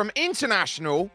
from international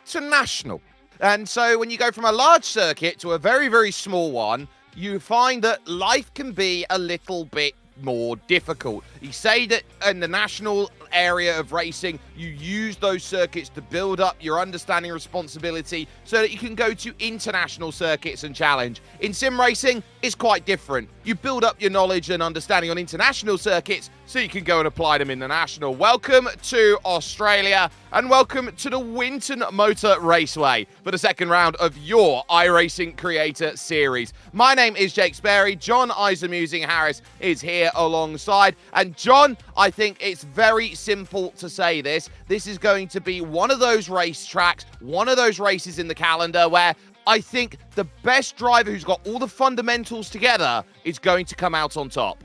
to national. And so when you go from a large circuit to a very, very small one, you find that life can be a little bit more difficult. You say that in the national area of racing, you use those circuits to build up your understanding and responsibility so that you can go to international circuits and challenge. In sim racing, it's quite different. You build up your knowledge and understanding on international circuits so you can go and apply them in the national. Welcome to Australia and welcome to the Winton Motor Raceway for the second round of your iRacing Creator Series. My name is Jake Sperry. John Isamusing Harris is here alongside. And John, I think it's very simple to say this. This is going to be one of those race tracks, one of those races in the calendar where I think the best driver who's got all the fundamentals together is going to come out on top.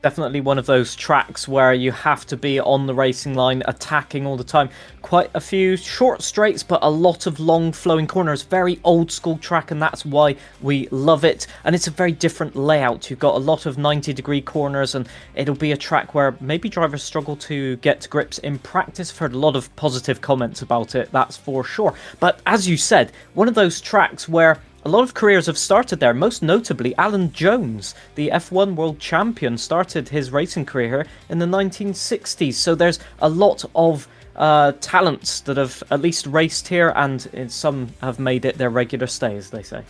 Definitely one of those tracks where you have to be on the racing line, attacking all the time. Quite a few short straights, but a lot of long flowing corners. Very old school track, and that's why we love it. And it's a very different layout. You've got a lot of 90-degree corners, and it'll be a track where maybe drivers struggle to get to grips in practice. I've heard a lot of positive comments about it, that's for sure. But as you said, one of those tracks where a lot of careers have started there, most notably Alan Jones, the F1 world champion, started his racing career here in the 1960s. So there's a lot of talents that have at least raced here, and some have made it their regular stay, as they say.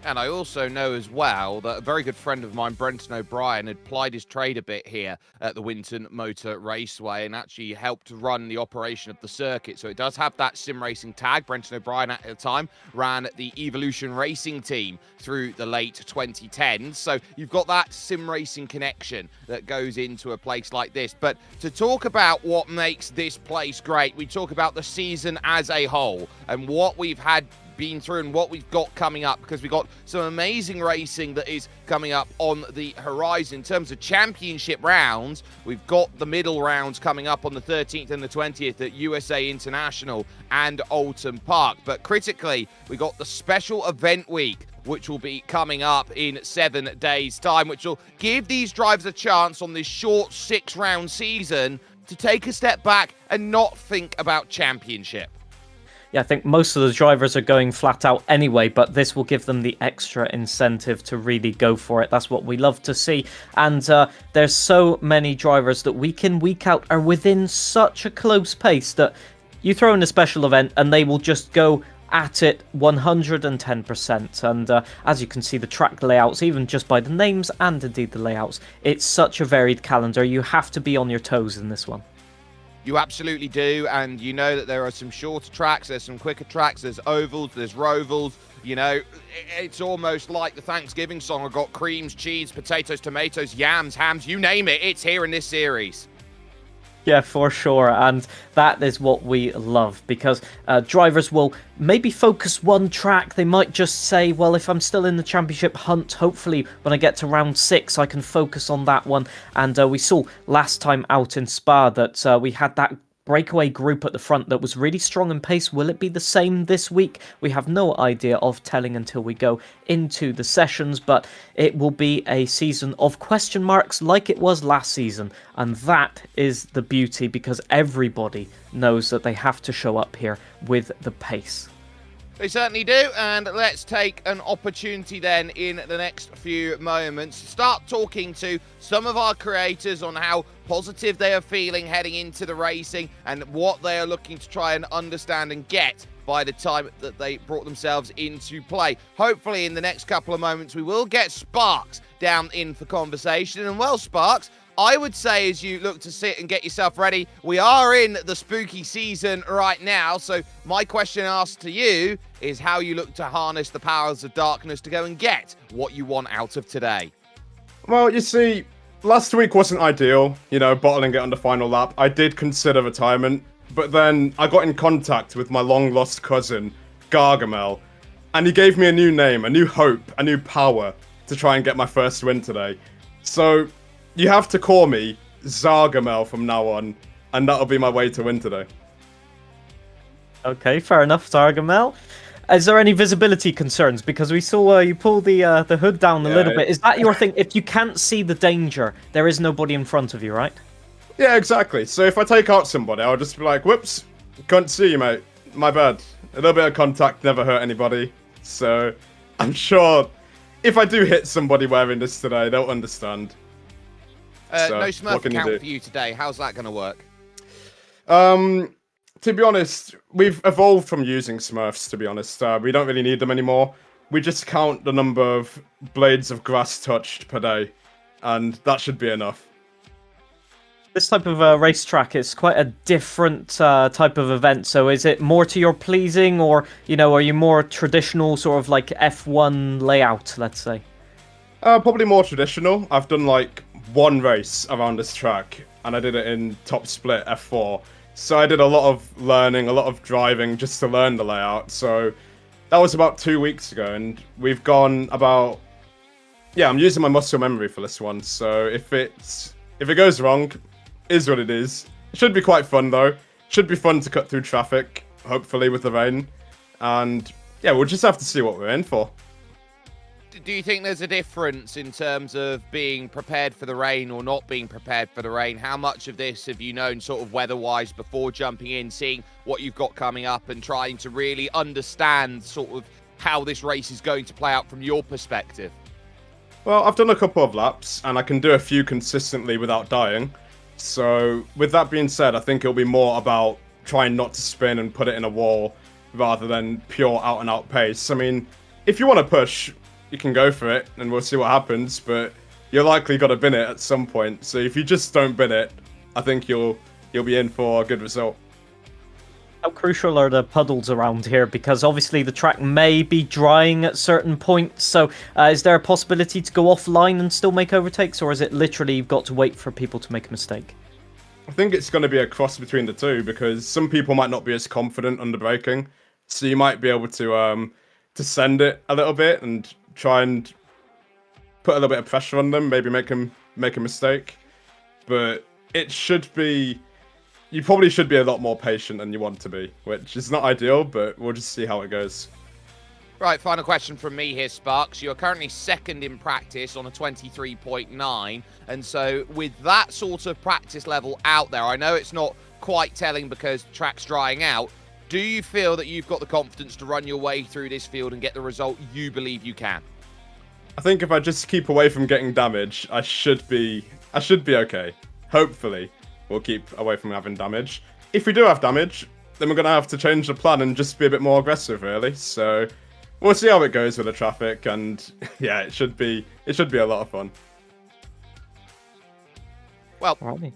And I also know as well that a very good friend of mine, Brenton O'Brien, had plied his trade a bit here at the Winton Motor Raceway and actually helped run the operation of the circuit. So it does have that sim racing tag. Brenton O'Brien at the time ran the Evolution Racing team through the late 2010s. So you've got that sim racing connection that goes into a place like this. But to talk about what makes this place great, we talk about the season as a whole and what we've had been through and what we've got coming up, because we've got some amazing racing that is coming up on the horizon. In terms of championship rounds, we've got the middle rounds coming up on the 13th and the 20th at USA International and Alton Park. But critically, we got the special event week, which will be coming up in 7 days' time, which will give these drivers a chance on this short 6-round season to take a step back and not think about championship. Yeah, I think most of the drivers are going flat out anyway, but this will give them the extra incentive to really go for it. That's what we love to see. And there's so many drivers that week in, week out are within such a close pace that you throw in a special event and they will just go at it 110%. And as you can see, the track layouts, even just by the names and indeed the layouts, it's such a varied calendar. You have to be on your toes in this one. You absolutely do, and you know that there are some shorter tracks, there's some quicker tracks, there's ovals, there's rovals. You know, it's almost like the Thanksgiving song. I've got creams, cheese, potatoes, tomatoes, yams, hams, you name it, it's here in this series. Yeah, for sure, and that is what we love, because drivers will maybe focus one track. They might just say, well, if I'm still in the championship hunt, hopefully when I get to round 6 I can focus on that one. And we saw last time out in Spa that we had that breakaway group at the front that was really strong in pace. Will it be the same this week? We have no idea of telling until we go into the sessions, but it will be a season of question marks like it was last season, and that is the beauty, because everybody knows that they have to show up here with the pace. They certainly do, and let's take an opportunity then in the next few moments to start talking to some of our creators on how positive they are feeling heading into the racing and what they are looking to try and understand and get by the time that they brought themselves into play. Hopefully in the next couple of moments we will get Sparks down in for conversation. And well, Sparks, I would say as you look to sit and get yourself ready, we are in the spooky season right now. So my question asked to you is how you look to harness the powers of darkness to go and get what you want out of today. Well, you see, last week wasn't ideal, bottling it on the final lap. I did consider retirement, but then I got in contact with my long-lost cousin, Gargamel, and he gave me a new name, a new hope, a new power to try and get my first win today. So you have to call me Zargamel from now on, and that'll be my way to win today. Okay, fair enough, Zargamel. Is there any visibility concerns? Because we saw you pull the hood down a little bit. Is that your thing? If you can't see the danger, there is nobody in front of you, right? Yeah, exactly. So if I take out somebody, I'll just be like, whoops, Can't see you, mate. My bad. A little bit of contact never hurt anybody. So, I'm sure if I do hit somebody wearing this today, they'll understand. So, No what Smurf can you account do? for you today. How's that going to work? To be honest, we've evolved from using Smurfs, to be honest. We don't really need them anymore. We just count the number of blades of grass touched per day, and that should be enough. This type of racetrack is quite a different type of event. So is it more to your pleasing, or are you more traditional, sort of like F1 layout, let's say? Probably more traditional. I've done like one race around this track, and I did it in top split F4. So I did a lot of learning, a lot of driving just to learn the layout. So that was about 2 weeks ago, and we've gone about... Yeah, I'm using my muscle memory for this one. So if it goes wrong, is what it is. It should be quite fun though. Should be fun to cut through traffic, hopefully with the rain. And yeah, we'll just have to see what we're in for. Do you think there's a difference in terms of being prepared for the rain or not being prepared for the rain? How much of this have you known sort of weather-wise before jumping in, seeing what you've got coming up and trying to really understand sort of how this race is going to play out from your perspective? Well, I've done a couple of laps, and I can do a few consistently without dying. So, with that being said, I think it'll be more about trying not to spin and put it in a wall rather than pure out-and-out pace. I mean, if you want to push, you can go for it, and we'll see what happens, but you're likely got to bin it at some point. So if you just don't bin it, I think you'll be in for a good result. How crucial are the puddles around here? Because obviously the track may be drying at certain points. So is there a possibility to go offline and still make overtakes? Or is it literally you've got to wait for people to make a mistake? I think it's going to be a cross between the two, because some people might not be as confident under braking. So you might be able to send it a little bit and try and put a little bit of pressure on them, maybe make a mistake. But it should be... You probably should be a lot more patient than you want to be, which is not ideal, but we'll just see how it goes. Right, final question from me here, Sparks. You're currently second in practice on a 23.9, and so with that sort of practice level out there, I know it's not quite telling because the track's drying out. Do you feel that you've got the confidence to run your way through this field and get the result you believe you can? I think if I just keep away from getting damage, I should be okay. Hopefully, we'll keep away from having damage. If we do have damage, then we're going to have to change the plan and just be a bit more aggressive, really. So we'll see how it goes with the traffic, and yeah, it should be a lot of fun. Well, Alrighty.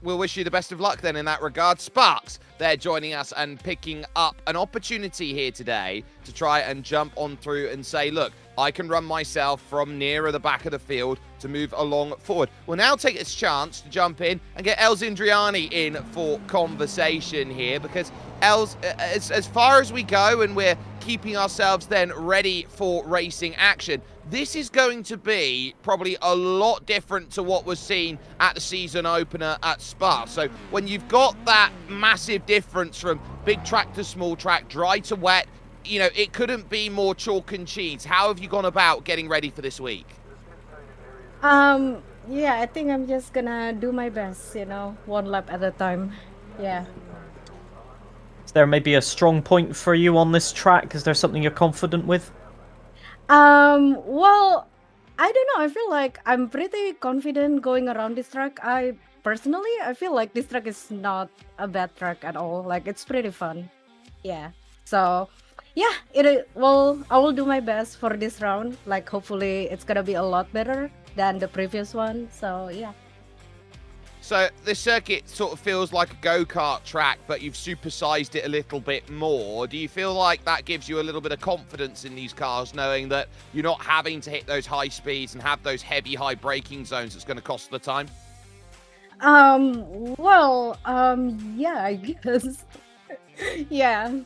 we'll wish you the best of luck then in that regard. Sparks, they're joining us and picking up an opportunity here today to try and jump on through and say, look, I can run myself from nearer the back of the field to move along forward. We'll now take this chance to jump in and get Els Indriani in for conversation here, because Els, as far as we go and we're keeping ourselves then ready for racing action, this is going to be probably a lot different to what was seen at the season opener at Spa. So when you've got that massive difference from big track to small track, dry to wet, it couldn't be more chalk and cheese. How have you gone about getting ready for this week? Yeah, I think I'm just gonna do my best, one lap at a time. Yeah. Is there maybe a strong point for you on this track? Is there something you're confident with? Well, I don't know. I feel like I'm pretty confident going around this track. I feel like this track is not a bad track at all. Like, it's pretty fun. Yeah. So, yeah, I will do my best for this round. Like, hopefully it's gonna be a lot better than the previous one. So, yeah. So this circuit sort of feels like a go-kart track, but you've supersized it a little bit more. Do you feel like that gives you a little bit of confidence in these cars, knowing that you're not having to hit those high speeds and have those heavy, high braking zones that's going to cost the time? Yeah, I guess. Yeah.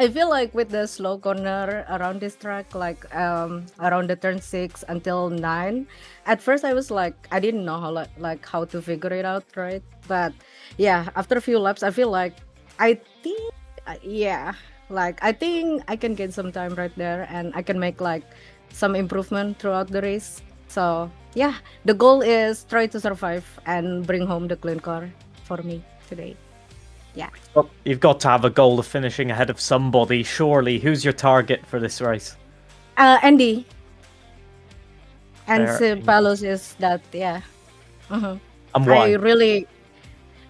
I feel like with the slow corner around this track, like around the turn 6 until 9, at first I was like, I didn't know how to figure it out, right? But yeah, after a few laps, I feel like I think I can get some time right there, and I can make like some improvement throughout the race. So yeah, the goal is try to survive and bring home the clean car for me today. Yeah. Well, you've got to have a goal of finishing ahead of somebody, surely. Who's your target for this race? Andy. And Fair Palos is that, yeah. Mhm. And why? I really,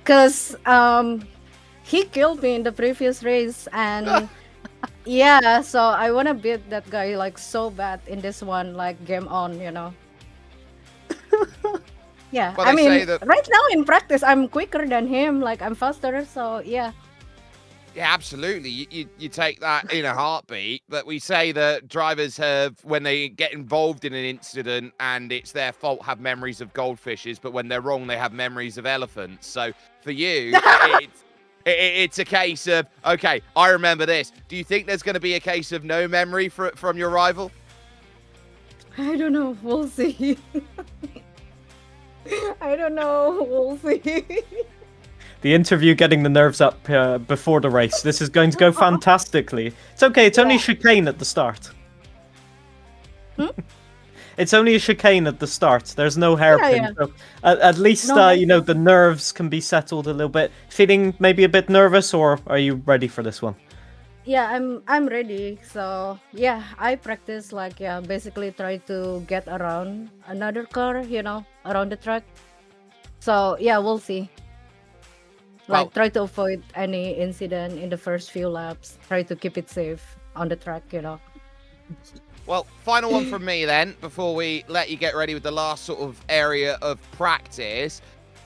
cause he killed me in the previous race, and yeah, so I wanna beat that guy like so bad in this one, like game on, you know. Yeah, Well, I they say mean, that- right now in practice, I'm quicker than him, like I'm faster, so yeah. Yeah, absolutely. You take that in a heartbeat. But we say that drivers have, when they get involved in an incident and it's their fault, have memories of goldfishes. But when they're wrong, they have memories of elephants. So for you, it's a case of, okay, I remember this. Do you think there's going to be a case of no memory from your rival? I don't know, we'll see. I don't know, we'll see. The interview getting the nerves up before the race. This is going to go fantastically. It's okay, it's only chicane at the start. It's only a chicane at the start. There's no hairpin. yeah. So at least, No you know, the nerves can be settled a little bit. Feeling maybe a bit nervous, or are you ready for this one? Yeah, I'm ready. So yeah, I practice like basically try to get around another car, you know, around the track. So yeah, we'll see. Like Well- try to avoid any incident in the first few laps. Try to keep it safe on the track, you know. Well, final one from me then, before we let you get ready with the last sort of area of practice.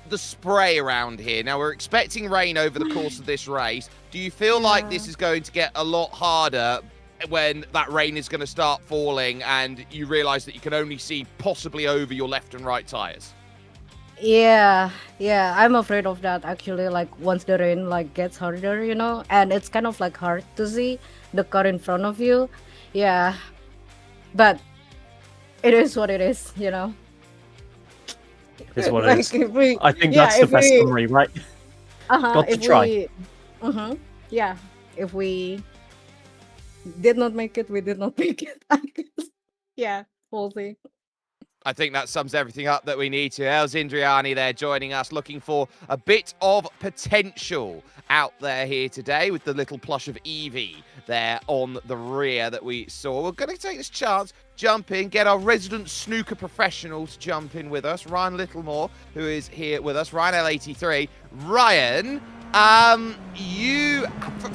The spray around here. Now, we're expecting rain over the course of this race. Do you feel like this is going to get a lot harder when that rain is going to start falling and you realise that you can only see possibly over your left and right tyres? Yeah, I'm afraid of that actually. Like once the rain like gets harder, you know, and it's kind of like hard to see the car in front of you. Yeah, but it is what it is, you know. Is what Like, it is. if we, I think yeah, that's the if best we- summary, right? Got to if try. we, yeah, if we did not make it, we did not make it. I guess. Yeah, we'll see. I think that sums everything up that we need to. Els Indriani there joining us, looking for a bit of potential out there here today with the little plush of Evie there on the rear that we saw. We're going to take this chance, jump in, get our resident snooker professional to jump in with us, Ryan Littlemore, who is here with us. Ryan L83. Ryan, you,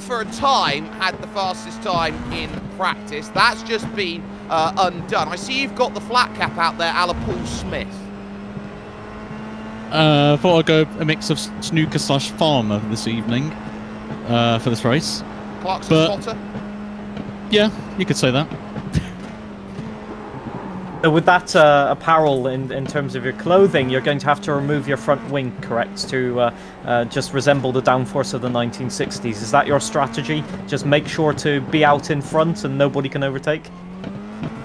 for a time, had the fastest time in practice. That's just been undone. I see you've got the flat cap out there, a la Paul Smith. Thought I'd go a mix of snooker / farmer this evening for this race. Clarkson But- spotter. Yeah, you could say that. So with that apparel in terms of your clothing, you're going to have to remove your front wing, correct, to just resemble the downforce of the 1960s. Is that your strategy? Just make sure to be out in front and nobody can overtake?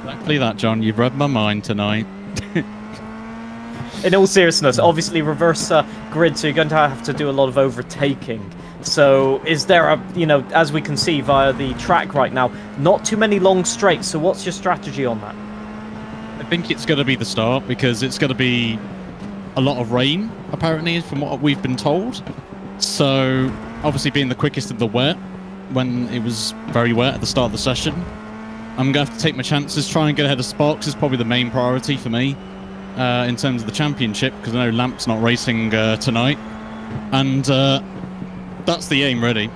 Exactly that, John. You've read my mind tonight. In all seriousness, obviously reverse grid, so you're going to have to do a lot of overtaking. So is there a, you know, as we can see via the track right now, not too many long straights. So what's your strategy on that? I think it's going to be the start because it's going to be a lot of rain, apparently, from what we've been told. So, obviously being the quickest of the wet, when it was very wet at the start of the session, I'm going to have to take my chances, try and get ahead of Sparks is probably the main priority for me in terms of the championship, because I know Lamp's not racing tonight. And that's the aim, really.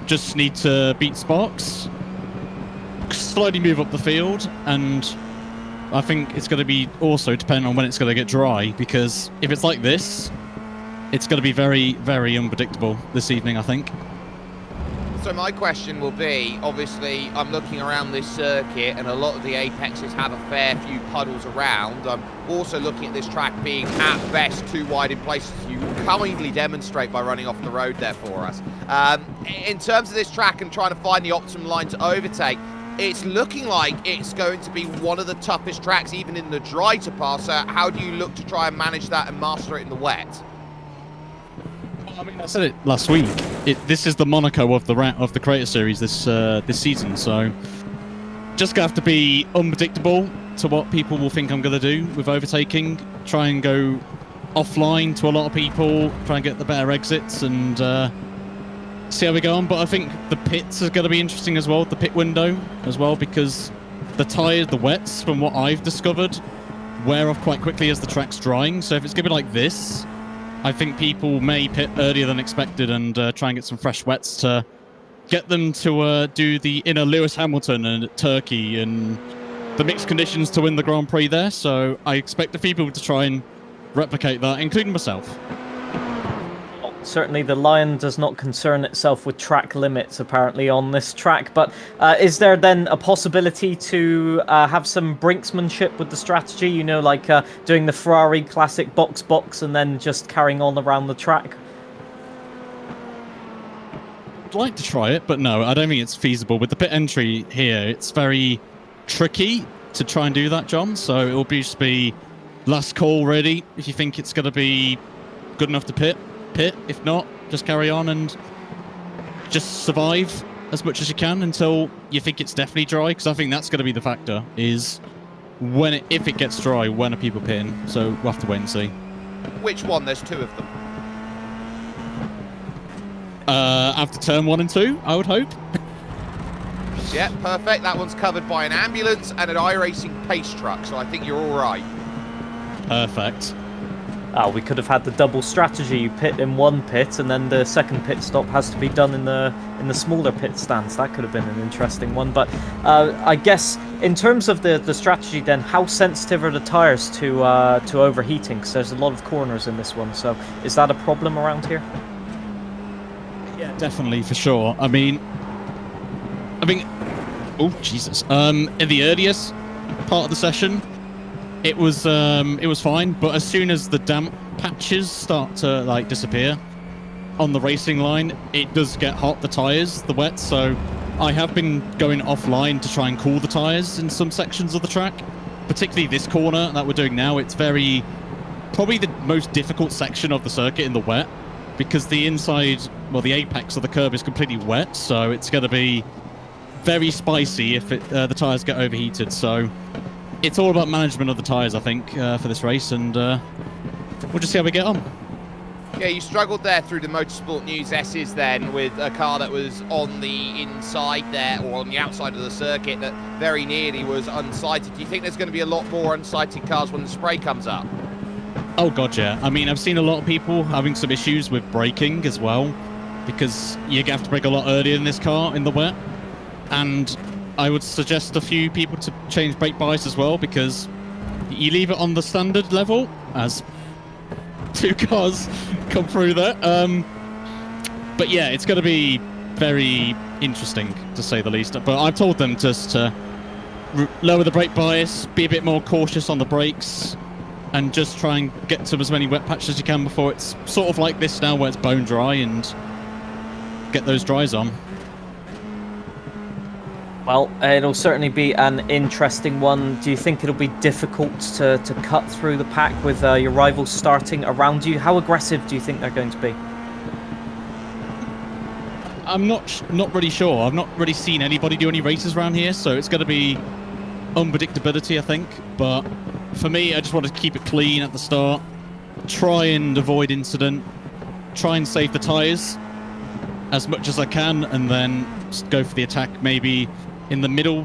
Just need to beat Sparks, slowly move up the field, and I think it's going to be also depending on when it's going to get dry, because if it's like this, it's going to be very, very unpredictable this evening, I think. So my question will be, obviously, I'm looking around this circuit and a lot of the apexes have a fair few puddles around. I'm also looking at this track being, at best, too wide in places. You kindly demonstrate by running off the road there for us. In terms of this track and trying to find the optimum line to overtake, it's looking like it's going to be one of the toughest tracks, even in the dry, to pass. How do you look to try and manage that and master it in the wet? I mean, I said it last week. This is the Monaco of the Creator Series this season, so just gonna have to be unpredictable to what people will think I'm gonna do with overtaking. Try and go offline to a lot of people. Try and get the better exits, and see how we go on. But I think the pits are going to be interesting as well, the pit window as well, because the tyres, the wets, from what I've discovered, wear off quite quickly as the track's drying. So if it's going to be like this, I think people may pit earlier than expected and try and get some fresh wets to get them to do the inner Lewis Hamilton and Turkey and the mixed conditions to win the Grand Prix there. So I expect the people to try and replicate that, including myself. Certainly the Lion does not concern itself with track limits, apparently, on this track. But is there then a possibility to have some brinksmanship with the strategy? You know, like doing the Ferrari classic box and then just carrying on around the track? I'd like to try it, but no, I don't think it's feasible. With the pit entry here, it's very tricky to try and do that, John. So it will just be last call, really. If you think it's going to be good enough to pit. If not, just carry on and just survive as much as you can until you think it's definitely dry, because I think that's going to be the factor, is if it gets dry, when are people pitting? So we'll have to wait and see. Which one? There's 2 of them. After turn 1 and 2, I would hope. Yeah, perfect. That one's covered by an ambulance and an iRacing pace truck, so I think you're all right. Perfect. We could have had the double strategy. You pit in one pit, and then the second pit stop has to be done in the smaller pit stands. That could have been an interesting one. But I guess in terms of the strategy, then, how sensitive are the tires to overheating? Because there's a lot of corners in this one. So is that a problem around here? Yeah, definitely, for sure. I mean, oh Jesus! In the earliest part of the session, it was fine, but as soon as the damp patches start to disappear on the racing line, it does get hot, the tires, the wet. So I have been going offline to try and cool the tires in some sections of the track, particularly this corner that we're doing now. It's probably the most difficult section of the circuit in the wet, because the inside, well, the apex of the curb is completely wet, so it's going to be very spicy if the tires get overheated. So it's all about management of the tyres, I think, for this race, and we'll just see how we get on. Yeah, you struggled there through the Motorsport News S's then with a car that was on the inside there, or on the outside of the circuit, that very nearly was unsighted. Do you think there's going to be a lot more unsighted cars when the spray comes up? Oh, God, yeah. I mean, I've seen a lot of people having some issues with braking as well, because you have to brake a lot earlier in this car in the wet, and I would suggest a few people to change brake bias as well, because you leave it on the standard level as 2 cars come through there. But yeah, it's going to be very interesting, to say the least. But I've told them just to lower the brake bias, be a bit more cautious on the brakes, and just try and get to as many wet patches as you can before it's sort of like this now, where it's bone dry, and get those dries on. Well, it'll certainly be an interesting one. Do you think it'll be difficult to cut through the pack with your rivals starting around you? How aggressive do you think they're going to be? I'm not really sure. I've not really seen anybody do any races around here, so it's going to be unpredictability, I think. But for me, I just want to keep it clean at the start, try and avoid incident, try and save the tyres as much as I can, and then just go for the attack maybe in the middle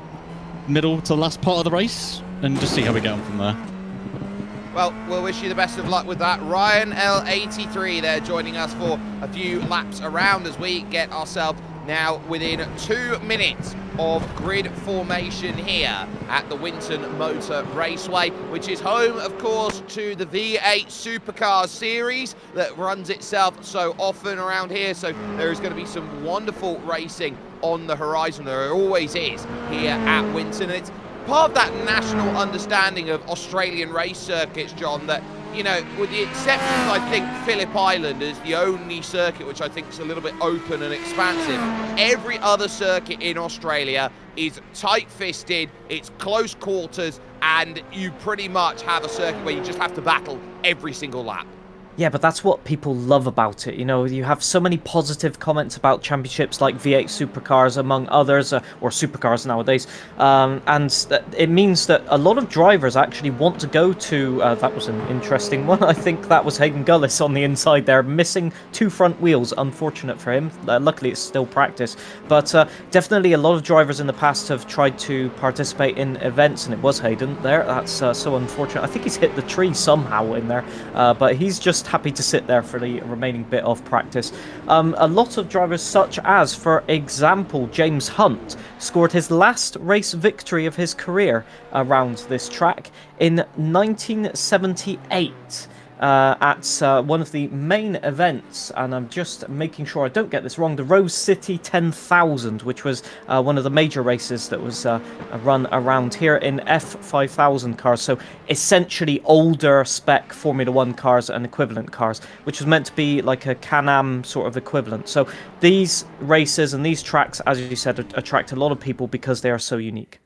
to the last part of the race, and just see how we get on from there. Well, we'll wish you the best of luck with that. Ryan L83 there joining us for a few laps around as we get ourselves now within 2 minutes of grid formation here at the Winton Motor Raceway, which is home, of course, to the V8 Supercars series that runs itself so often around here. So there is going to be some wonderful racing on the horizon. There always is here at Winton, and it's part of that national understanding of Australian race circuits, John, that, you know, with the exception of, I think, Phillip Island is the only circuit which I think is a little bit open and expansive. Every other circuit in Australia is tight-fisted, it's close quarters, and you pretty much have a circuit where you just have to battle every single lap. Yeah, but that's what people love about it. You know, you have so many positive comments about championships like V8 supercars, among others, or supercars nowadays. It means that a lot of drivers actually want to go to. That was an interesting one. I think that was Hayden Gullis on the inside there, missing 2 front wheels. Unfortunate for him. Luckily, it's still practice. But definitely a lot of drivers in the past have tried to participate in events, and it was Hayden there. That's so unfortunate. I think he's hit the tree somehow in there, but he's just happy to sit there for the remaining bit of practice. A lot of drivers, such as, for example, James Hunt, scored his last race victory of his career around this track in 1978. At one of the main events, and I'm just making sure I don't get this wrong, the Rose City 10,000, which was one of the major races that was run around here in F5000 cars, so essentially older spec Formula 1 cars and equivalent cars, which was meant to be like a Can-Am sort of equivalent. So these races and these tracks, as you said, attract a lot of people because they are so unique.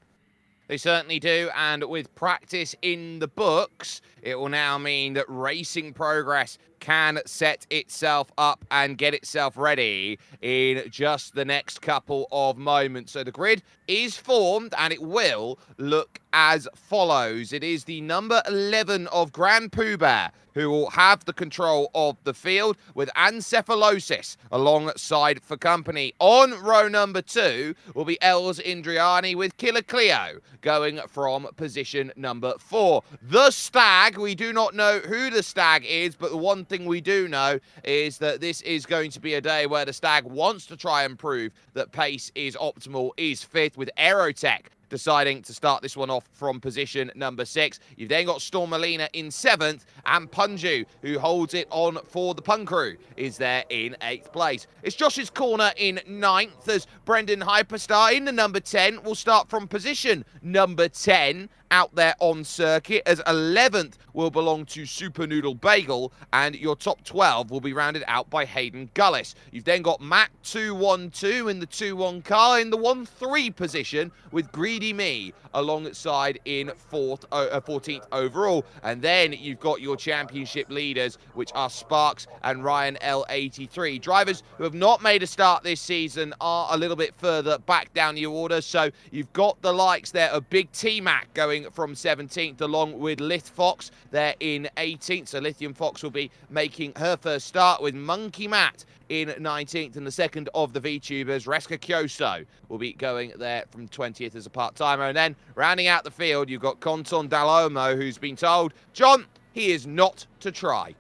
They certainly do, and with practice in the books, it will now mean that racing progress can set itself up and get itself ready in just the next couple of moments. So the grid is formed, and it will look as follows. It is the number 11 of Grand Poobah who will have the control of the field, with Ancephalosis alongside for company. On row number 2 will be Els Indriani with Killer Cleo going from position number 4. The Stag, we do not know who the Stag is, but the one thing we do know is that this is going to be a day where the Stag wants to try and prove that pace is optimal, is fifth, with Aerotech deciding to start this one off from position number 6. You've then got Storm Molina in 7th, and Punju, who holds it on for the Pun Crew, is there in 8th place. It's Josh's corner in 9th, as Brendan Hyperstar in the number 10 will start from position number 10 out there on circuit, as 11th will belong to Super Noodle Bagel, and your top 12 will be rounded out by Hayden Gullis. You've then got Matt 212 in the 2-1 car in the 1-3 position, with Greedy Me alongside in 14th overall. And then you've got your championship leaders, which are Sparks and Ryan L83. Drivers who have not made a start this season are a little bit further back down the order. So you've got the likes there of Big T-Mac going from 17th, along with Lith Fox there in 18th. So Lithium Fox will be making her first start, with Monkey Matt in 19th, and the second of the VTubers, Reska Kyoso, will be going there from 20th as a part-timer. And then rounding out the field, you've got Conton Dalomo, who's been told, John, he is not to try.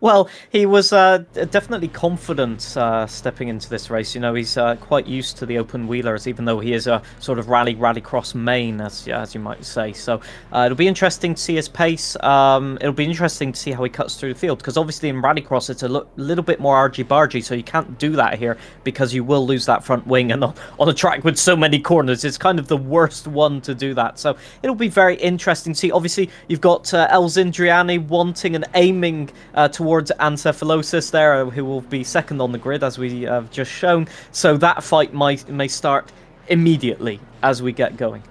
Well, he was definitely confident stepping into this race. You know, he's quite used to the open wheelers, even though he is a sort of rallycross main, as you might say. So it'll be interesting to see his pace. It'll be interesting to see how he cuts through the field, because obviously in rallycross it's a little bit more argy-bargy, so you can't do that here because you will lose that front wing. And on a track with so many corners, it's kind of the worst one to do that. So it'll be very interesting to see. Obviously, you've got Els Indriani wanting and aiming towards Ancephalosis there, who will be second on the grid, as we have just shown. So that fight may start immediately as we get going.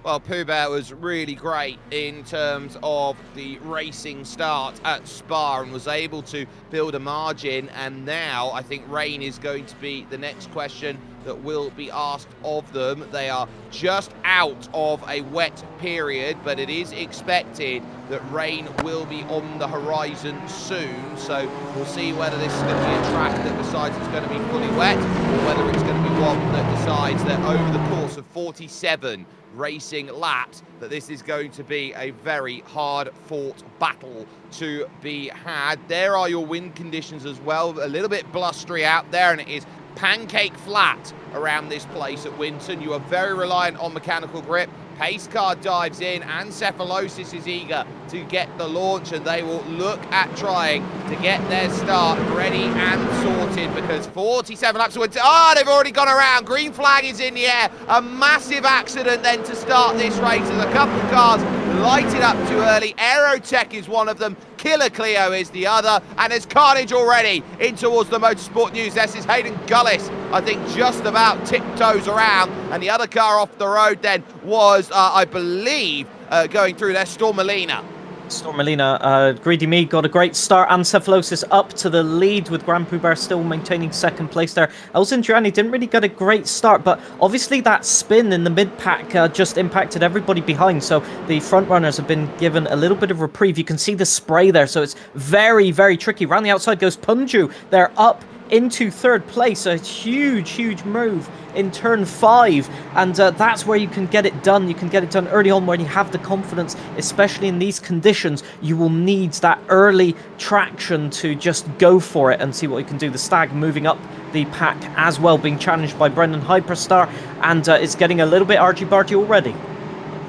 Well, Poobah was really great in terms of the racing start at Spa and was able to build a margin. And now I think rain is going to be the next question that will be asked of them. They are just out of a wet period, but it is expected that rain will be on the horizon soon. So we'll see whether this is going to be a track that decides it's going to be fully wet, or whether it's going to be one that decides that over the course of 47 racing laps, that this is going to be a very hard-fought battle to be had. There are your wind conditions as well, a little bit blustery out there, and it is pancake flat around this place at Winton. You are very reliant on mechanical grip. Pace car dives in, and Cephalosis is eager to get the launch, and they will look at trying to get their start ready and sorted, because 47 laps of Winton. Oh, they've already gone around. Green flag is in the air. A massive accident then to start this race, as a couple of cars lighted up too early. Aerotech is one of them. Killer Cleo is the other, and there's carnage already in towards the motorsport news. This is Hayden Gullis, I think, just about tiptoes around, and the other car off the road then was, I believe, going through there, Storm Molina. Stormalina, Greedy Me got a great start. Ancephalosis up to the lead with Grand Poobah still maintaining second place there. Elzindriani didn't really get a great start, but obviously that spin in the mid-pack just impacted everybody behind, so the front runners have been given a little bit of reprieve. You can see the spray there, so it's very, very tricky. Around the outside goes Punju. They're up into third place. A huge move in turn 5, and that's where you can get it done. You can get it done early on when you have the confidence, especially in these conditions. You will need that early traction to just go for it and see what you can do. The Stag moving up the pack as well, being challenged by Brendan Hyperstar, and it's getting a little bit argy-bargy already.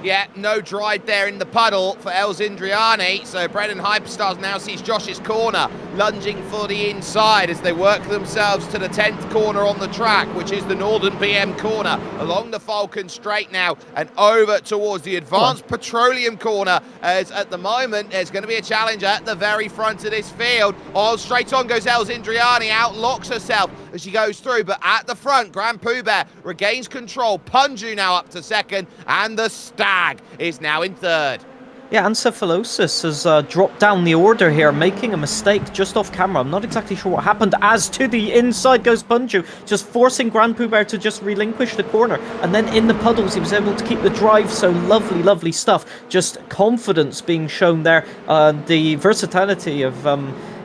Yeah, no drive there in the puddle for Elzindriani. So Brendan Hyperstars now sees Josh's corner, lunging for the inside as they work themselves to the 10th corner on the track, which is the Northern BM corner, along the Falcon Straight now and over towards the Advanced Petroleum corner, as at the moment there's going to be a challenge at the very front of this field. Oh, straight on goes Elzindriani, outlocks herself as she goes through, but at the front, Grand Poobah regains control. Punju now up to second, and the Stag is now in third. Yeah, Ancephalosis has dropped down the order here, making a mistake just off camera. I'm not exactly sure what happened. As to the inside goes Punju, just forcing Grand Poobah to just relinquish the corner. And then in the puddles, he was able to keep the drive. So lovely stuff. Just confidence being shown there. The versatility of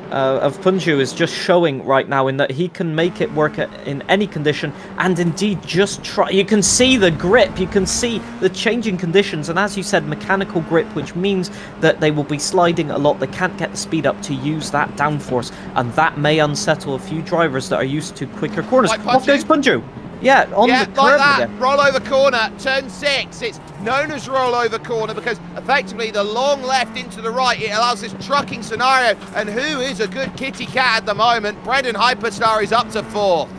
Punju is just showing right now in that he can make it work in any condition, and indeed just try. You can see the grip, you can see the changing conditions, and as you said, mechanical grip, which means that they will be sliding a lot. They can't get the speed up to use that downforce, and that may unsettle a few drivers that are used to quicker corners. Off goes Punju. Yeah, on the curb like that. again. Rollover corner, turn 6. It's known as rollover corner because effectively the long left into the right, it allows this trucking scenario. And who is a good kitty cat at the moment? Brendan Hyperstar is up to 4th.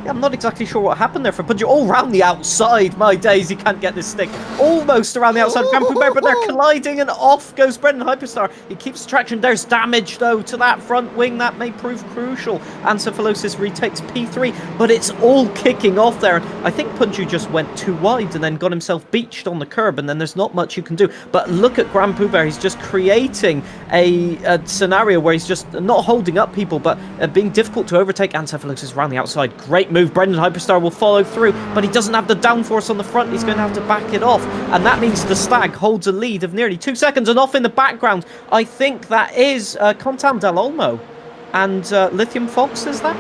Yeah, I'm not exactly sure what happened there for Punju. All round the outside, my days, he can't get this stick. Almost around the outside of Grand Poobah, but they're colliding, and off goes Brendan Hyperstar. He keeps traction. There's damage, though, to that front wing. That may prove crucial. Ancephalosis retakes P3, but it's all kicking off there. I think Punju just went too wide and then got himself beached on the curb, and then there's not much you can do. But look at Grand Poobah. He's just creating a scenario where he's just not holding up people, but being difficult to overtake. Ancephalosis around the outside. Great move. Brendan Hyperstar will follow through, but he doesn't have the downforce on the front. He's going to have to back it off, and that means the Stag holds a lead of nearly 2 seconds. And off in the background, I think that is Contam Del Olmo and Lithium Fox, is that?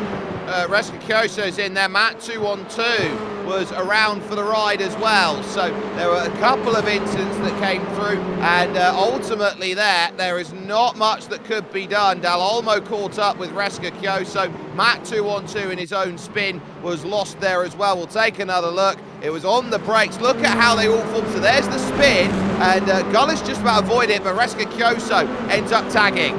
Reska Kyoso's in there. Matt 212 was around for the ride as well. So there were a couple of incidents that came through, and ultimately there is not much that could be done. Dal Olmo caught up with Reska Kyoso. Matt 212 in his own spin was lost there as well. We'll take another look. It was on the brakes. Look at how they all formed. So there's the spin, and Gullis just about avoided it, but Reska Kyoso ends up tagging.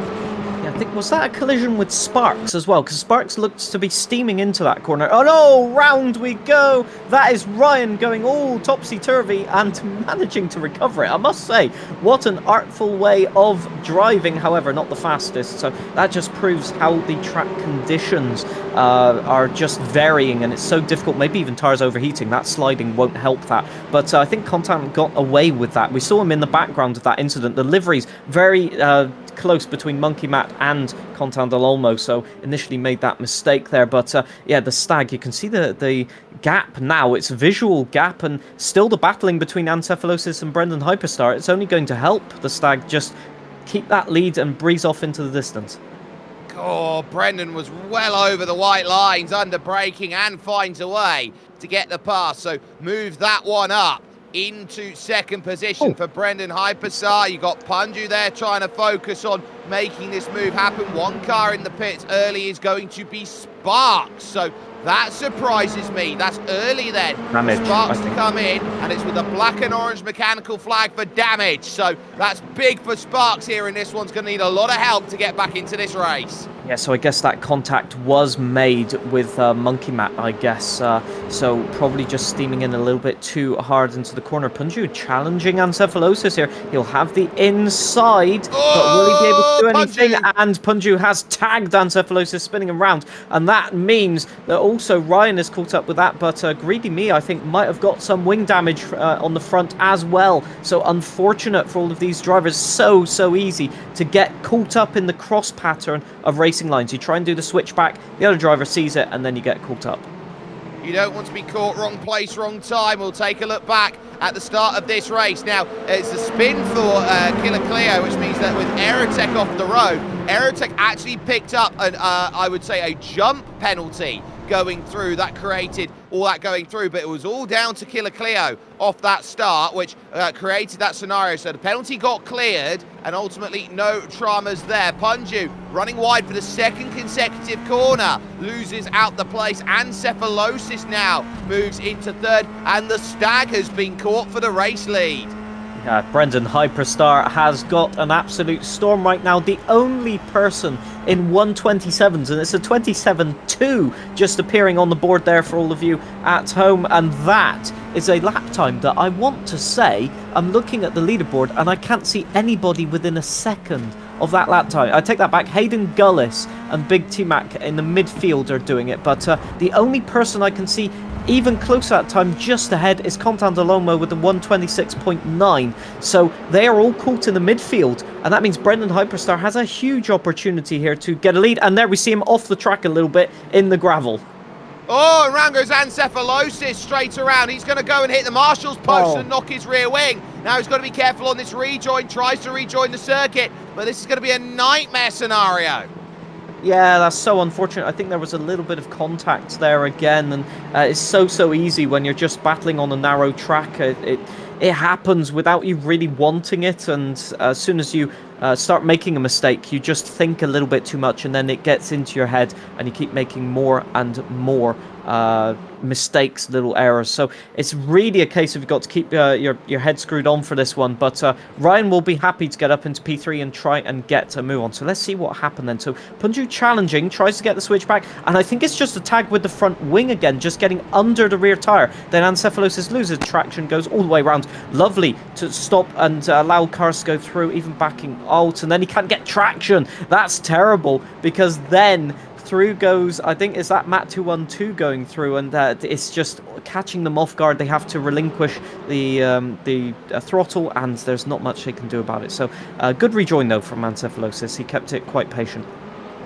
I think, was that a collision with Sparks as well? Because Sparks looked to be steaming into that corner. Oh no, round we go. That is Ryan going all topsy-turvy and managing to recover it. I must say, what an artful way of driving, however, not the fastest. So that just proves how the track conditions are just varying, and it's so difficult. Maybe even tires overheating. That sliding won't help that. But I think Contam got away with that. We saw him in the background of that incident. The liveries very close between Monkey Matt and Contam Del Olmo, so initially made that mistake there. But yeah, the Stag, you can see the gap now. It's a visual gap, and still the battling between Ancephalosis and Brendan Hyperstar. It's only going to help the Stag just keep that lead and breeze off into the distance. Oh, Brendan was well over the white lines, under braking, and finds a way to get the pass. So move that one up into second position for Brendan Hyperstar. You got Punju there trying to focus on making this move happen. One car in the pits early is going to be Sparks, so that surprises me. That's early then. Damage, Sparks to come in, and it's with a black and orange mechanical flag for damage. So that's big for Sparks here, and this one's going to need a lot of help to get back into this race. Yeah, so I guess that contact was made with Monkey Matt, I guess. So probably just steaming in a little bit too hard into the corner. Punju challenging Ancephalosis here. He'll have the inside, but will he be able to do anything? Punju. And Punju has tagged Ancephalosis, spinning him round. And that means that all also Ryan is caught up with that, but Greedy Me, I think, might have got some wing damage on the front as well. So unfortunate for all of these drivers. So easy to get caught up in the cross pattern of racing lines. You try and do the switchback, the other driver sees it, and then you get caught up. You don't want to be caught wrong place, wrong time. We'll take a look back at the start of this race. Now, it's a spin for Killer Cleo, which means that with Aerotech off the road, Aerotech actually picked up an, I would say, a jump penalty going through. That created all that going through, but it was all down to Killer Cleo off that start, which created that scenario. So the penalty got cleared, and ultimately no traumas there. Punju running wide for the second consecutive corner, loses out the place, and Cephalosis now moves into third, and the Stag has been caught for the race lead. Yeah, Brendan Hyperstar has got an absolute storm right now. The only person in 127s, and it's a 27.2 just appearing on the board there for all of you at home. And that is a lap time that I want to say, I'm looking at the leaderboard and I can't see anybody within a second of that lap time. I take that back. Hayden Gullis and Big T-Mac in the midfield are doing it, but the only person I can see even closer at time just ahead is Contandalomo with the 126.9. So they are all caught in the midfield, and that means Brendan Hyperstar has a huge opportunity here to get a lead. And there we see him off the track a little bit in the gravel. Oh, and round goes Ancephalosis straight around. He's going to go and hit the marshal's post and knock his rear wing. Now he's got to be careful on this rejoin, tries to rejoin the circuit, but this is going to be a nightmare scenario. Yeah, that's so unfortunate. I think there was a little bit of contact there again, and it's so easy when you're just battling on a narrow track. It happens without you really wanting it, and as soon as you start making a mistake, you just think a little bit too much, and then it gets into your head, and you keep making more and more mistakes, little errors. So it's really a case of you've got to keep your head screwed on for this one. But Ryan will be happy to get up into P3 and try and get a move on. So let's see what happened then. So Punju challenging, tries to get the switch back, and I think it's just a tag with the front wing again, just getting under the rear tire. Then Ancephalosis loses traction, goes all the way around. Lovely to stop and allow cars to go through, even backing out, and then he can't get traction. That's terrible, because then through goes, I think, is that Matt 212 going through, and it's just catching them off guard. They have to relinquish the throttle, and there's not much they can do about it. So good rejoin though from Ancephalosis. He kept it quite patient.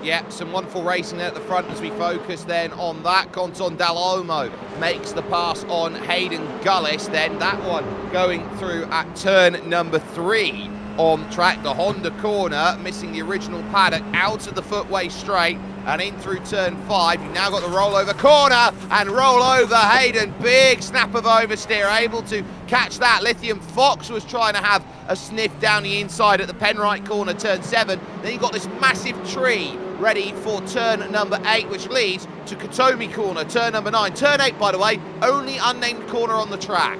Yeah, some wonderful racing there at the front as we focus then on that. Conton Dalomo makes the pass on Hayden Gullis. Then that one going through at turn number 3 on track. The Honda corner, missing the original paddock, out of the footway straight and in through turn 5. You've now got the rollover corner and roll over Hayden. Big snap of oversteer, able to catch that. Lithium Fox was trying to have a sniff down the inside at the Penrite corner, turn 7. Then you've got this massive tree ready for turn number 8, which leads to Katomi corner, turn number 9. Turn 8, by the way, only unnamed corner on the track.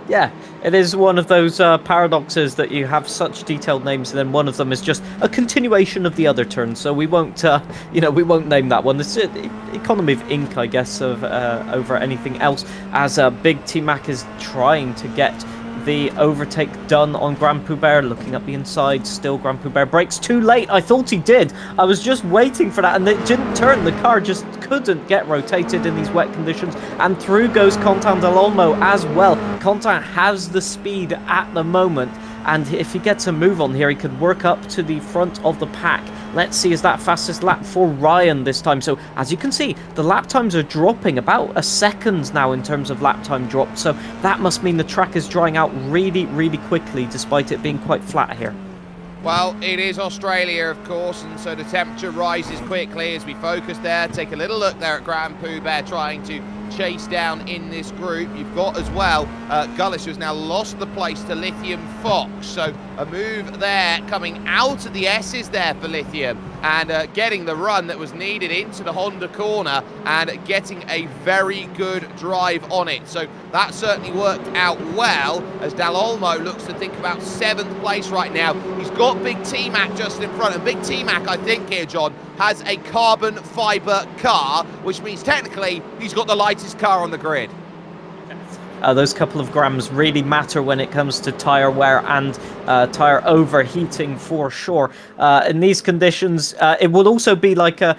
Yeah, it is one of those paradoxes that you have such detailed names, and then one of them is just a continuation of the other turns. So we won't, we won't name that one. It's economy of ink, I guess, of over anything else. As Big T-Mac is trying to get the overtake done on Grand Poubert, looking up the inside. Still, Grand Poubert brakes too late. I thought he did. I was just waiting for that, and it didn't turn. The car just couldn't get rotated in these wet conditions, and through goes Contan Del Olmo as well. Contan has the speed at the moment, and if he gets a move on here, he could work up to the front of the pack. Let's see, is that fastest lap for Ryan this time? So as you can see, the lap times are dropping about a second now in terms of lap time drop. So that must mean the track is drying out really quickly, despite it being quite flat here. Well, it is Australia, of course, and so the temperature rises quickly as we focus there. Take a little look there at Grand Poubert trying to chase down in this group. You've got as well Gullis, who's now lost the place to Lithium Fox. So a move there coming out of the S's there for Lithium, and getting the run that was needed into the Honda corner and getting a very good drive on it. So that certainly worked out well as Dal Olmo looks to think about 7th place right now. He's got Big T-Mac just in front, and Big T-Mac, I think here, John, has a carbon fibre car, which means technically he's got the lightest car on the grid. Those couple of grams really matter when it comes to tyre wear and tyre overheating for sure. In these conditions, it will also be like a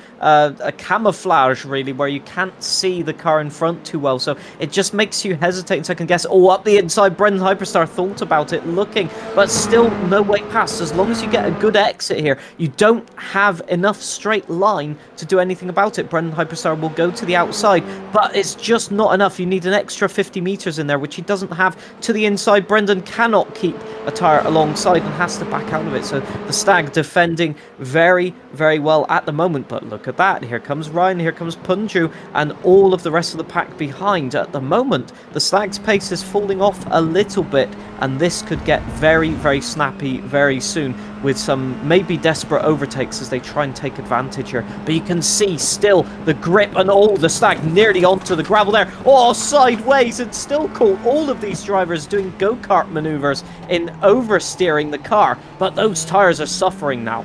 camouflage, really, where you can't see the car in front too well. So it just makes you hesitate and second guess. Oh, up the inside, Brendan Hyperstar thought about it, looking, but still no way past. As long as you get a good exit here, you don't have enough straight line to do anything about it. Brendan Hyperstar will go to the outside, but it's just not enough. You need an extra 50 meters in there, which he doesn't have to the inside. Brendan cannot keep a tire alongside and has to back out of it. So the Stag defending very, very well at the moment. But look at that. Here comes Ryan, here comes Punju, and all of the rest of the pack behind. At the moment, the Stag's pace is falling off a little bit, and this could get very, very snappy very soon with some maybe desperate overtakes as they try and take advantage here. But you can see still the grip and all the Stag nearly onto the gravel there. Oh, sideways, and still caught all of these drivers doing go-kart maneuvers in oversteering the car. But those tires are suffering now.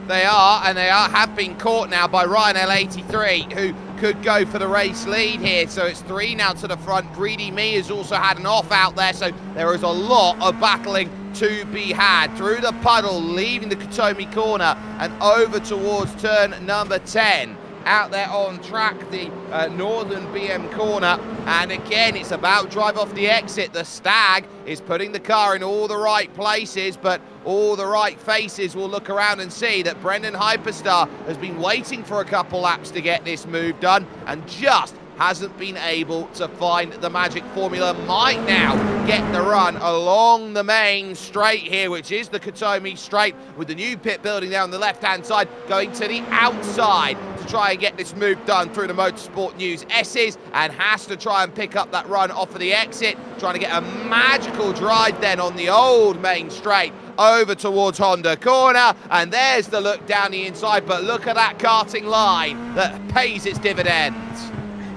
They are, and they have been caught now by Ryan L83, who could go for the race lead here. So it's 3 now to the front. Greedy Me has also had an off out there, so there is a lot of battling to be had. Through the puddle, leaving the Katomi corner and over towards turn number 10. Out there on track, the northern BM corner, and again it's about drive off the exit. The Stag is putting the car in all the right places, but all the right faces will look around and see that Brendan Hyperstar has been waiting for a couple laps to get this move done and just hasn't been able to find the magic formula. Might now get the run along the main straight here, which is the Katomi straight, with the new pit building down the left-hand side, going to the outside to try and get this move done through the Motorsport News S's, and has to try and pick up that run off of the exit, trying to get a magical drive then on the old main straight over towards Honda corner, and there's the look down the inside. But look at that karting line that pays its dividends.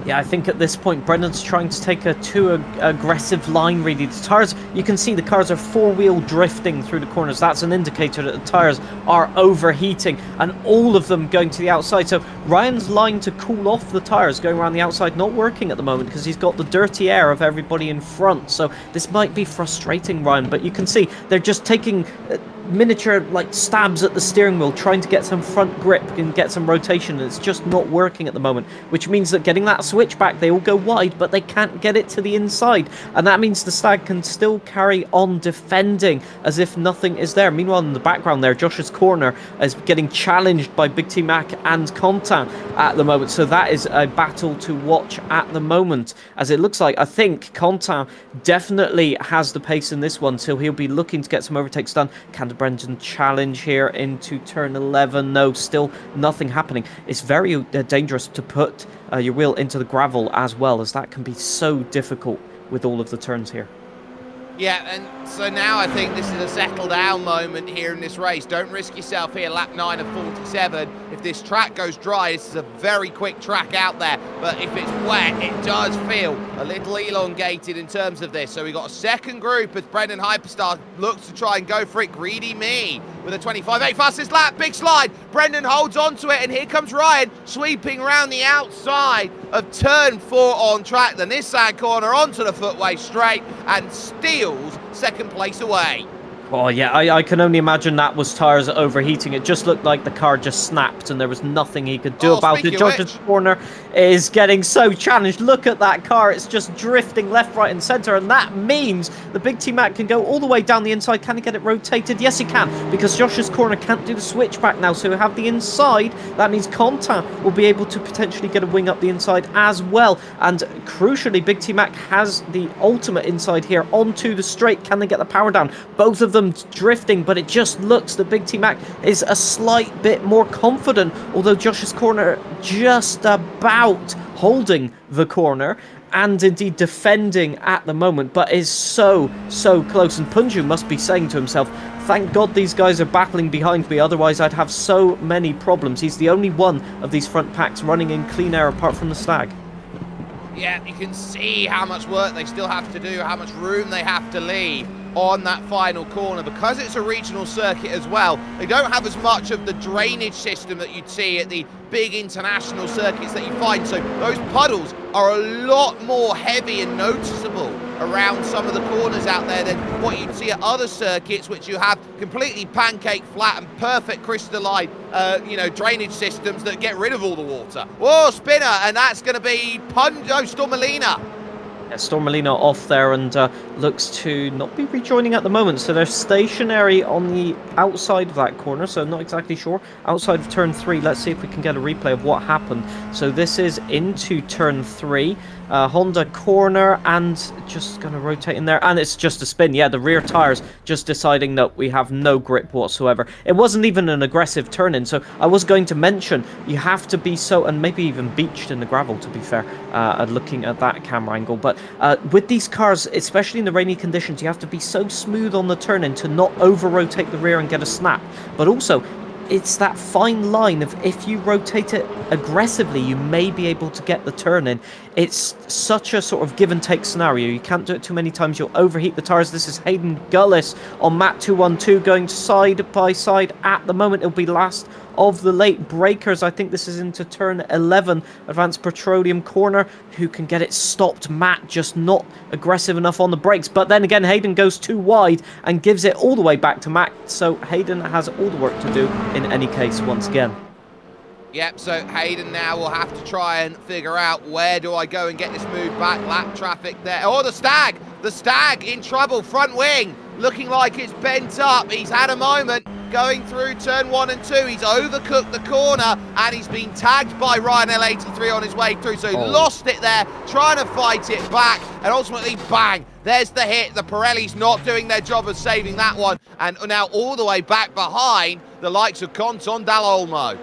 Yeah, I think at this point, Brendan's trying to take a too aggressive line, really. The tyres, you can see the cars are four-wheel drifting through the corners. That's an indicator that the tyres are overheating, and all of them going to the outside. So Ryan's line to cool off the tyres going around the outside not working at the moment because he's got the dirty air of everybody in front. So this might be frustrating Ryan, but you can see they're just taking miniature like stabs at the steering wheel, trying to get some front grip and get some rotation, and it's just not working at the moment, which means that getting that switchback, they all go wide, but they can't get it to the inside, and that means the Stag can still carry on defending as if nothing is there. Meanwhile, in the background there, Josh's corner is getting challenged by Big T Mac and Contan at the moment, so that is a battle to watch at the moment, as it looks like, I think Contan definitely has the pace in this one, so he'll be looking to get some overtakes done. Can Brendan challenge here into turn 11? No, still nothing happening. It's very dangerous to put your wheel into the gravel as well, as that can be so difficult with all of the turns here. Yeah, and so now I think this is a settle down moment here in this race. Don't risk yourself here, lap 9 of 47. If this track goes dry, this is a very quick track out there. But if it's wet, it does feel a little elongated in terms of this. So we got a second group as Brendan Hyperstar looks to try and go for it. Greedy Me with a 25.8 fastest lap, big slide. Brendan holds on to it, and here comes Ryan sweeping around the outside of turn 4 on track. The Nissan corner onto the footway straight and steals second place away. Oh yeah, I can only imagine that was tyres overheating. It just looked like the car just snapped and there was nothing he could do about it. Josh's corner is getting so challenged. Look at that car. It's just drifting left, right and centre, and that means the Big T Mac can go all the way down the inside. Can he get it rotated? Yes, he can, because Josh's corner can't do the switchback now, so he'll have the inside. That means Conta will be able to potentially get a wing up the inside as well. And crucially, Big T Mac has the ultimate inside here onto the straight. Can they get the power down? Both of them drifting, but it just looks that Big T Mac is a slight bit more confident, although Josh's corner just about holding the corner and indeed defending at the moment, but is so close. And Punju must be saying to himself, thank God these guys are battling behind me, otherwise I'd have so many problems. He's the only one of these front packs running in clean air apart from the Stag. Yeah, you can see how much work they still have to do, how much room they have to leave. on that final corner. Because it's a regional circuit as well, they don't have as much of the drainage system that you'd see at the big international circuits that you find, so those puddles are a lot more heavy and noticeable around some of the corners out there than what you'd see at other circuits, which you have completely pancake flat and perfect crystalline drainage systems that get rid of all the water. Whoa, spinner, and that's going to be Stormalina. Yeah, Stormalina off there and looks to not be rejoining at the moment. So they're stationary on the outside of that corner, so not exactly sure. Outside of turn 3, let's see if we can get a replay of what happened. So this is into turn 3. Honda corner and just going to rotate in there, and it's just a spin. Yeah, the rear tires just deciding that we have no grip whatsoever. It wasn't even an aggressive turn in, so I was going to mention you have to be so, and maybe even beached in the gravel to be fair, looking at that camera angle. But with these cars, especially in the rainy conditions, you have to be so smooth on the turn in to not over rotate the rear and get a snap, but also it's that fine line of if you rotate it aggressively, you may be able to get the turn in. It's such a sort of give and take scenario. You can't do it too many times. You'll overheat the tires. This is Hayden Gullis on Mat 212 going side by side. At the moment, it'll be last of the late breakers. I think this is into turn 11. Advanced Petroleum corner. Who can get it stopped? Matt just not aggressive enough on the brakes. But then again, Hayden goes too wide and gives it all the way back to Matt. So Hayden has all the work to do in any case once again. Yep, so Hayden now will have to try and figure out where do I go and get this move back. Lap traffic there. Oh, the Stag in trouble. Front wing looking like it's bent up. He's had a moment going through turn 1 and 2. He's overcooked the corner and he's been tagged by Ryan L83 on his way through. So he lost it there, trying to fight it back, and ultimately, bang, there's the hit. The Pirelli's not doing their job of saving that one, and now all the way back behind the likes of Conton Dall'Olmo.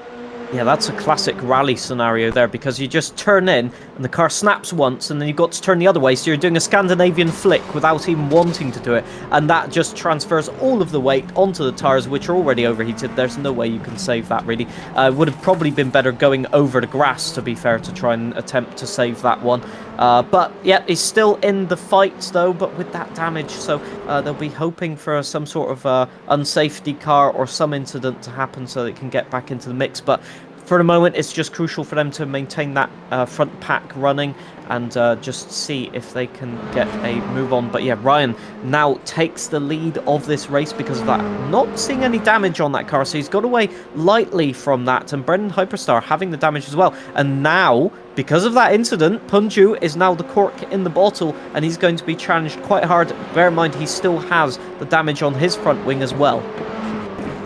Yeah, that's a classic rally scenario there, because you just turn in and the car snaps once and then you've got to turn the other way, so you're doing a Scandinavian flick without even wanting to do it, and that just transfers all of the weight onto the tyres, which are already overheated. There's no way you can save that, really. Would have probably been better going over the grass, to be fair, to try and attempt to save that one. But yeah, he's still in the fight though, but with that damage, so they'll be hoping for some sort of unsafety car or some incident to happen so they can get back into the mix. But for the moment, it's just crucial for them to maintain that front pack running and just see if they can get a move on. But yeah, Ryan now takes the lead of this race because of that. Not seeing any damage on that car, so he's got away lightly from that. And Brendan Hyperstar having the damage as well. And now, because of that incident, Punju is now the cork in the bottle, and he's going to be challenged quite hard. Bear in mind, he still has the damage on his front wing as well.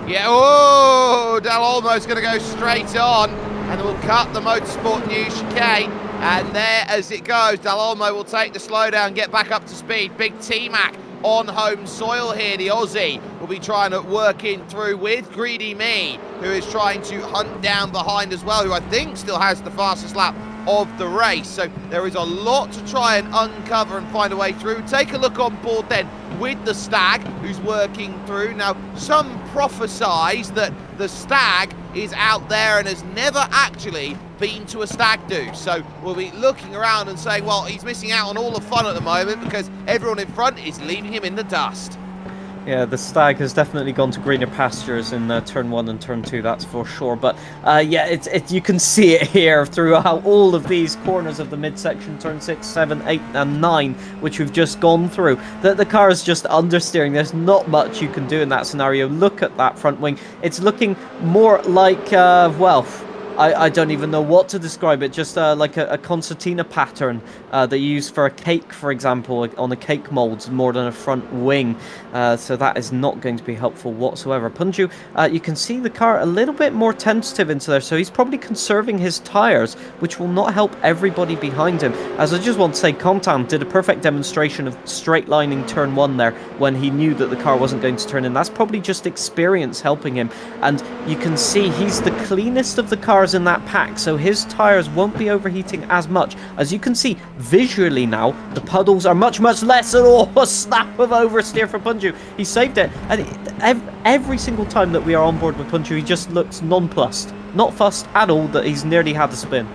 Yeah, oh, Dall'Olmo's going to go straight on, and we'll cut the Motorsport News chicane. And there as it goes, Dall'Olmo will take the slowdown, get back up to speed. Big T-Mac on home soil here. The Aussie will be trying to work in through with Greedy Me, who is trying to hunt down behind as well, who I think still has the fastest lap of the race. So there is a lot to try and uncover and find a way through. Take a look on board then with the Stag, who's working through. Now, some prophesize that the Stag is out there and has never actually been to a stag do. So we'll be looking around and saying, well, he's missing out on all the fun at the moment because everyone in front is leaving him in the dust. Yeah, the Stag has definitely gone to greener pastures in turn 1 and turn 2, that's for sure. But yeah, you can see it here throughout all of these corners of the midsection, turn 6, 7, 8 and 9, which we've just gone through. The car is just understeering. There's not much you can do in that scenario. Look at that front wing. It's looking more like, well, I don't even know what to describe it, just like a concertina pattern that you use for a cake, for example, on a cake molds more than a front wing. So that is not going to be helpful whatsoever. Punju, you can see the car a little bit more tentative into there, so he's probably conserving his tyres, which will not help everybody behind him. As I just want to say, Contan did a perfect demonstration of straight lining turn 1 there when he knew that the car wasn't going to turn in. That's probably just experience helping him. And you can see he's the cleanest of the cars in that pack, so his tires won't be overheating as much. As you can see visually now, the puddles are much less at all. A snap of oversteer for Punju. He saved it, and every single time that we are on board with Punju, he just looks nonplussed, not fussed at all that he's nearly had the spin.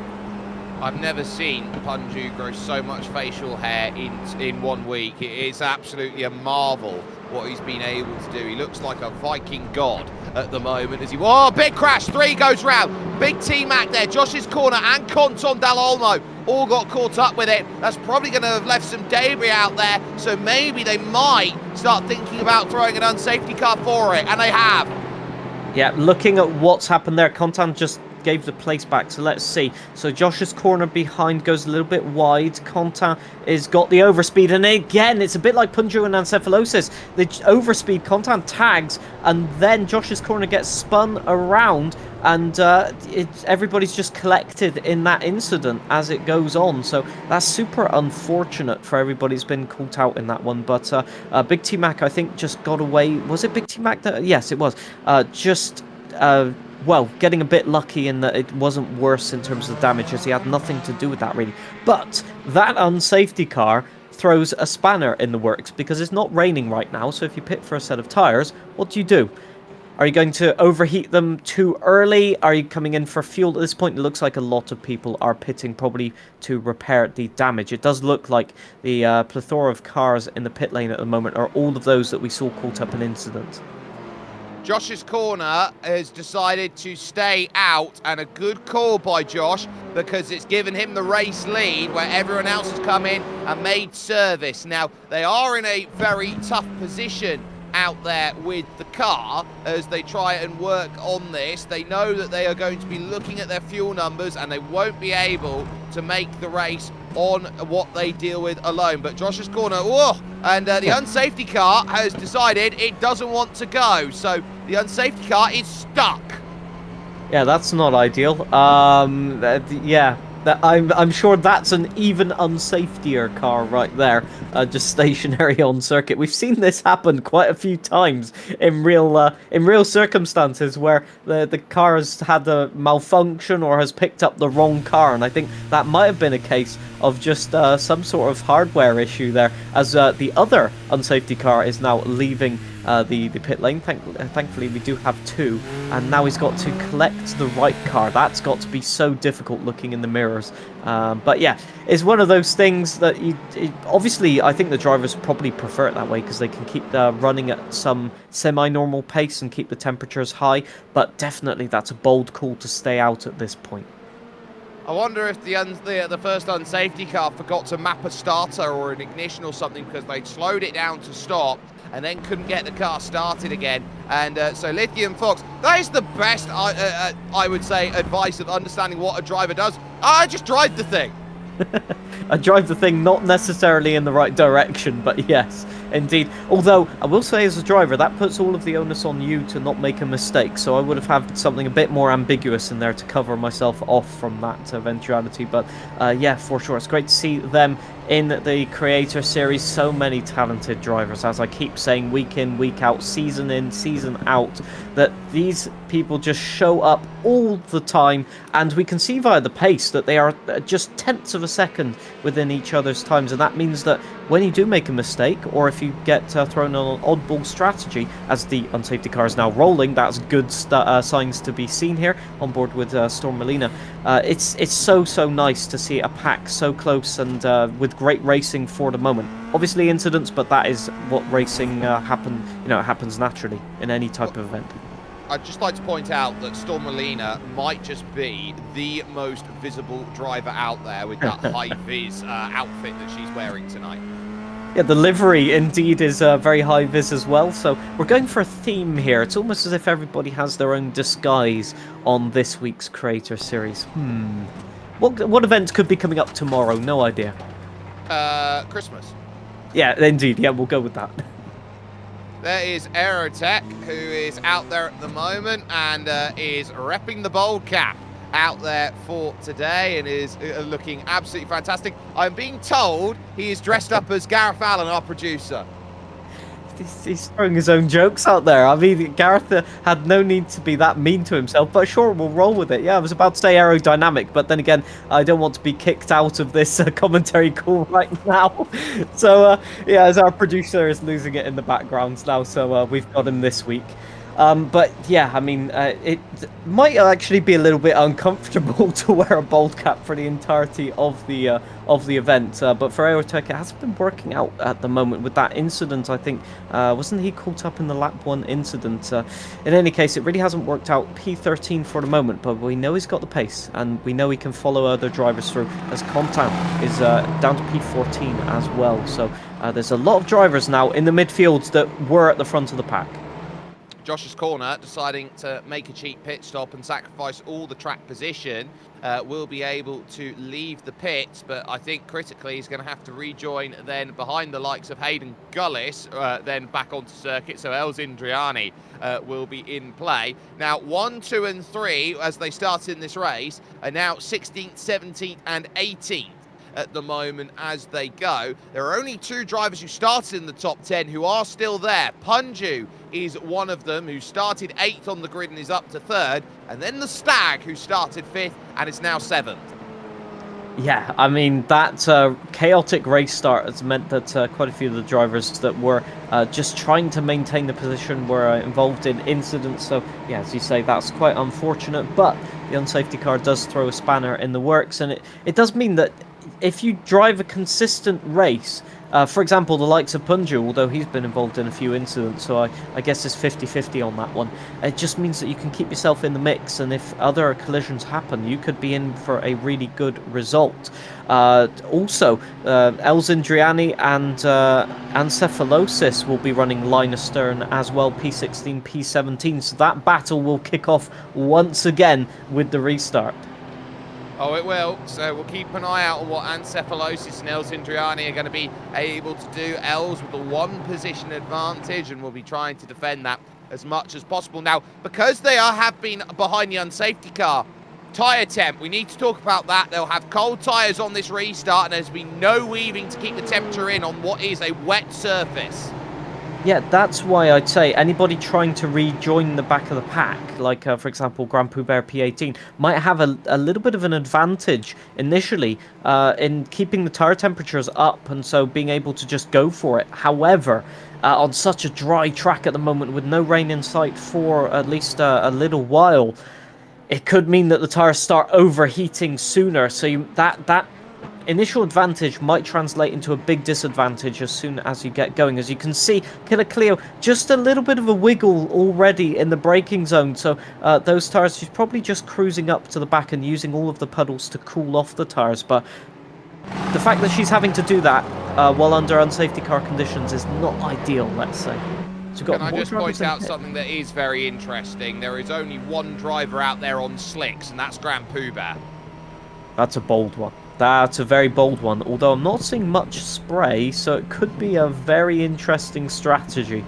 I've never seen Punju grow so much facial hair in 1 week. It is absolutely a marvel what he's been able to do. He looks like a Viking god at the moment as he... Whoa, big crash, 3 goes round. Big T-Mac there, Josh's corner and Conton Dal Olmo all got caught up with it. That's probably going to have left some debris out there, so maybe they might start thinking about throwing an unsafety car for it, and they have. Yeah, looking at what's happened there, Contan just gave the place back, so let's see. So Josh's corner behind goes a little bit wide. Contan has got the overspeed, and again, it's a bit like Punju and Encephalosis. The overspeed, Contan tags, and then Josh's corner gets spun around, and everybody's just collected in that incident as it goes on. So that's super unfortunate for everybody who's been caught out in that one. But Big T-Mac, I think, just got away. Was it Big T-Mac? Yes, it was. Well, getting a bit lucky in that it wasn't worse in terms of the damage, as he had nothing to do with that, really. But that unsafety car throws a spanner in the works, because it's not raining right now, so if you pit for a set of tyres, what do? Are you going to overheat them too early? Are you coming in for fuel? At this point, it looks like a lot of people are pitting probably to repair the damage. It does look like the plethora of cars in the pit lane at the moment are all of those that we saw caught up in incidents. Josh's corner has decided to stay out, and a good call by Josh, because it's given him the race lead where everyone else has come in and made service. Now, they are in a very tough position out there with the car as they try and work on this. They know that they are going to be looking at their fuel numbers, and they won't be able to make the race on what they deal with alone. But Josh's corner, whoa, and the unsafety car has decided it doesn't want to go, so the unsafety car is stuck. Yeah, that's not ideal. I'm sure that's an even unsafetier car right there, just stationary on circuit. We've seen this happen quite a few times in real circumstances where the car has had a malfunction or has picked up the wrong car, and I think that might have been a case of just some sort of hardware issue there, as the other unsafety car is now leaving the pit lane. Thankfully, we do have 2, and now he's got to collect the right car. That's got to be so difficult looking in the mirrors. But yeah, it's one of those things that obviously I think the drivers probably prefer it that way, because they can keep running at some semi-normal pace and keep the temperatures high. But definitely, that's a bold call to stay out at this point. I wonder if the first unsafety car forgot to map a starter or an ignition or something, because they slowed it down to stop and then couldn't get the car started again. And so Lithium Fox, that is the best, I would say, advice of understanding what a driver does. I just drive the thing. I drive the thing not necessarily in the right direction, but yes, indeed. Although, I will say as a driver, that puts all of the onus on you to not make a mistake, so I would have had something a bit more ambiguous in there to cover myself off from that eventuality. But yeah, for sure, it's great to see them in the Creator Series. So many talented drivers, as I keep saying, week in, week out, season in, season out, that these people just show up all the time, and we can see via the pace that they are just tenths of a second within each other's times, and that means that when you do make a mistake, or if you get thrown on an oddball strategy, as the unsafety car is now rolling, that's good signs to be seen here on board with Storm Molina. It's so nice to see a pack so close and with great racing for the moment. Obviously incidents, but that is what racing happens naturally in any type of event. I'd just like to point out that Storm Molina might just be the most visible driver out there with that high-vis outfit that she's wearing tonight. Yeah, the livery indeed is very high-vis as well, so we're going for a theme here. It's almost as if everybody has their own disguise on this week's Creator Series. What events could be coming up tomorrow? No idea. Christmas. Yeah, indeed. Yeah, we'll go with that. There is Aerotech, who is out there at the moment and is repping the bold cap out there for today and is looking absolutely fantastic. I'm being told he is dressed up as Gareth Allen, our producer. He's throwing his own jokes out there. I mean, Gareth had no need to be that mean to himself, but sure, we'll roll with it. Yeah, I was about to say aerodynamic, but then again, I don't want to be kicked out of this commentary call right now. So, yeah, as our producer is losing it in the background now, so we've got him this week. But yeah, I mean, it might actually be a little bit uncomfortable to wear a bald cap for the entirety of the event. But for Aerotech, it hasn't been working out at the moment with that incident. I think wasn't he caught up in the lap 1 incident? In any case, it really hasn't worked out. P13 for the moment, but we know he's got the pace, and we know he can follow other drivers through. As Contam is down to P14 as well. So there's a lot of drivers now in the midfield that were at the front of the pack. Josh's corner deciding to make a cheap pit stop and sacrifice all the track position, will be able to leave the pits, but I think critically he's going to have to rejoin then behind the likes of Hayden Gullis, then back onto circuit, so Els Indriani will be in play. Now 1, 2 and 3 as they start in this race are now 16th, 17th and 18th. At the moment as they go. There are only 2 drivers who started in the top 10 who are still there. Punju is one of them who started 8th on the grid and is up to 3rd. And then the Stag who started 5th and is now 7th. Yeah, I mean, that chaotic race start has meant that quite a few of the drivers that were just trying to maintain the position were involved in incidents. So, yeah, as you say, that's quite unfortunate. But the unsafety car does throw a spanner in the works. And it does mean that if you drive a consistent race, for example, the likes of Punju, although he's been involved in a few incidents, so I guess it's 50-50 on that one, it just means that you can keep yourself in the mix, and if other collisions happen, you could be in for a really good result. Also, Els Indriani and Ancephalosis will be running line astern as well, P16, P17, so that battle will kick off once again with the restart. Oh, it will. So we'll keep an eye out on what Ancephalosis and Els Indriani are going to be able to do. Els with the 1 position advantage, and we'll be trying to defend that as much as possible. Now, because they have been behind the unsafety car, tyre temp, we need to talk about that. They'll have cold tyres on this restart, and there's been no weaving to keep the temperature in on what is a wet surface. Yeah, that's why I'd say anybody trying to rejoin the back of the pack, like, for example, Grand Poubert P18, might have a little bit of an advantage initially in keeping the tyre temperatures up, and so being able to just go for it. However, on such a dry track at the moment with no rain in sight for at least a little while, it could mean that the tyres start overheating sooner, so that initial advantage might translate into a big disadvantage as soon as you get going. As you can see, Killer Cleo just a little bit of a wiggle already in the braking zone, so those tyres, she's probably just cruising up to the back and using all of the puddles to cool off the tyres, but the fact that she's having to do that while under unsafety car conditions is not ideal, let's say. So Can I just point out something that is very interesting? There is only 1 driver out there on slicks, and that's Grand Poubert. That's a bold one. That's a very bold one, although I'm not seeing much spray, so it could be a very interesting strategy.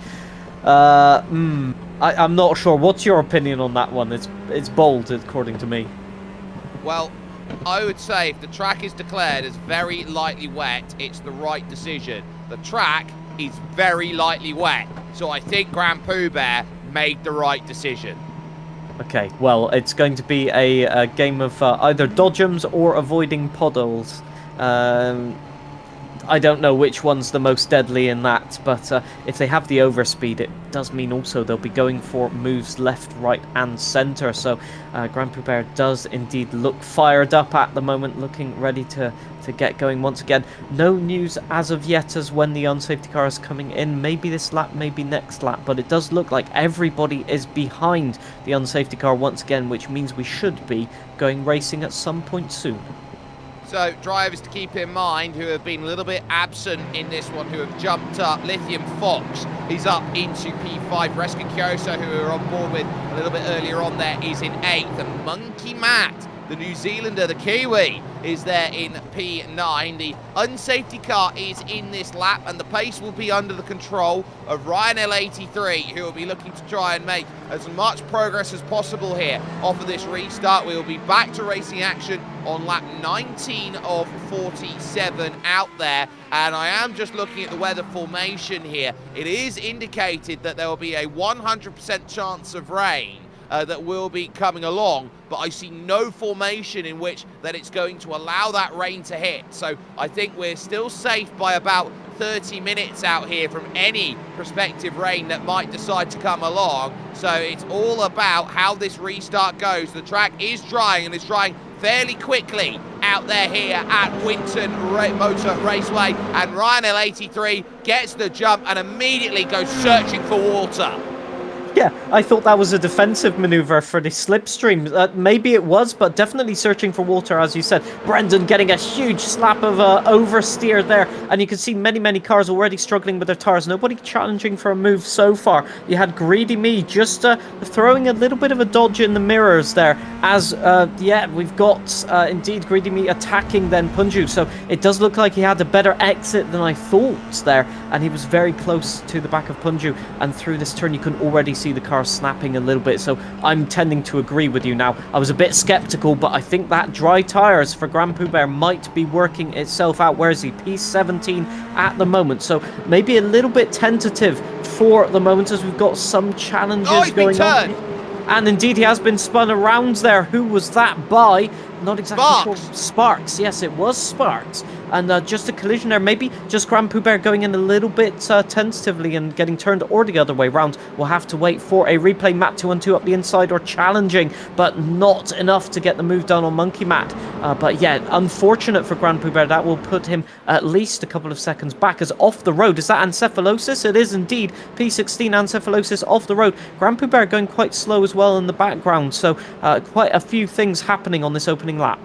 I'm not sure. What's your opinion on that one? It's bold, according to me. Well, I would say if the track is declared as very lightly wet, it's the right decision. The track is very lightly wet, so I think Grand Poubert made the right decision. Okay, well, it's going to be a game of either dodgems or avoiding puddles. I don't know which one's the most deadly in that, but if they have the overspeed, it does mean also they'll be going for moves left, right, and centre. So Grand Poubert does indeed look fired up at the moment, looking ready to get going once again. No news as of yet as when the unsafety car is coming in. Maybe this lap, maybe next lap, but it does look like everybody is behind the unsafety car once again, which means we should be going racing at some point soon. So, drivers to keep in mind who have been a little bit absent in this one, who have jumped up. Lithium Fox is up into P5. Reska Kyoso, who we were on board with a little bit earlier on there, is in 8th. And Monkey Matt, the New Zealander, the Kiwi, is there in P9. The unsafety car is in this lap, and the pace will be under the control of Ryan L83, who will be looking to try and make as much progress as possible here off of this restart. We will be back to racing action on lap 19 of 47 out there, and I am just looking at the weather formation here. It is indicated that there will be a 100% chance of rain that will be coming along, but I see no formation in which that it's going to allow that rain to hit. So I think we're still safe by about 30 minutes out here from any prospective rain that might decide to come along. So it's all about how this restart goes. The track is drying, and it's drying fairly quickly out there here at Winton Motor Raceway, and Ryan L83 gets the jump and immediately goes searching for water. Yeah, I thought that was a defensive maneuver for the slipstream. Maybe it was, but definitely searching for water, as you said. Brendan getting a huge slap of oversteer there, and you can see many cars already struggling with their tires. Nobody challenging for a move so far. You had Greedy Me just throwing a little bit of a dodge in the mirrors there, as, yeah, we've got, indeed, Greedy Me attacking then Punju. So it does look like he had a better exit than I thought there, and he was very close to the back of Punju, and through this turn you can already see the car snapping a little bit. So I'm tending to agree with you now. I was a bit skeptical, but I think that dry tires for Grand Poubert might be working itself out. Where is he? P17 at the moment, so maybe a little bit tentative for the moment as we've got some challenges going on. And indeed he has been spun around there. Who was that by? Not exactly sure. Sparks. Yes, it was Sparks. And just a collision there. Maybe just Grand Poubert going in a little bit tentatively and getting turned, or the other way round. We'll have to wait for a replay. Matt 212 up the inside, or challenging, but not enough to get the move done on Monkey Matt. But yeah, unfortunate for Grand Poubert. That will put him at least a couple of seconds back as off the road. Is that Ancephalosis? It is indeed. P16 Ancephalosis off the road. Grand Poubert going quite slow as well in the background. So quite a few things happening on this opening lap.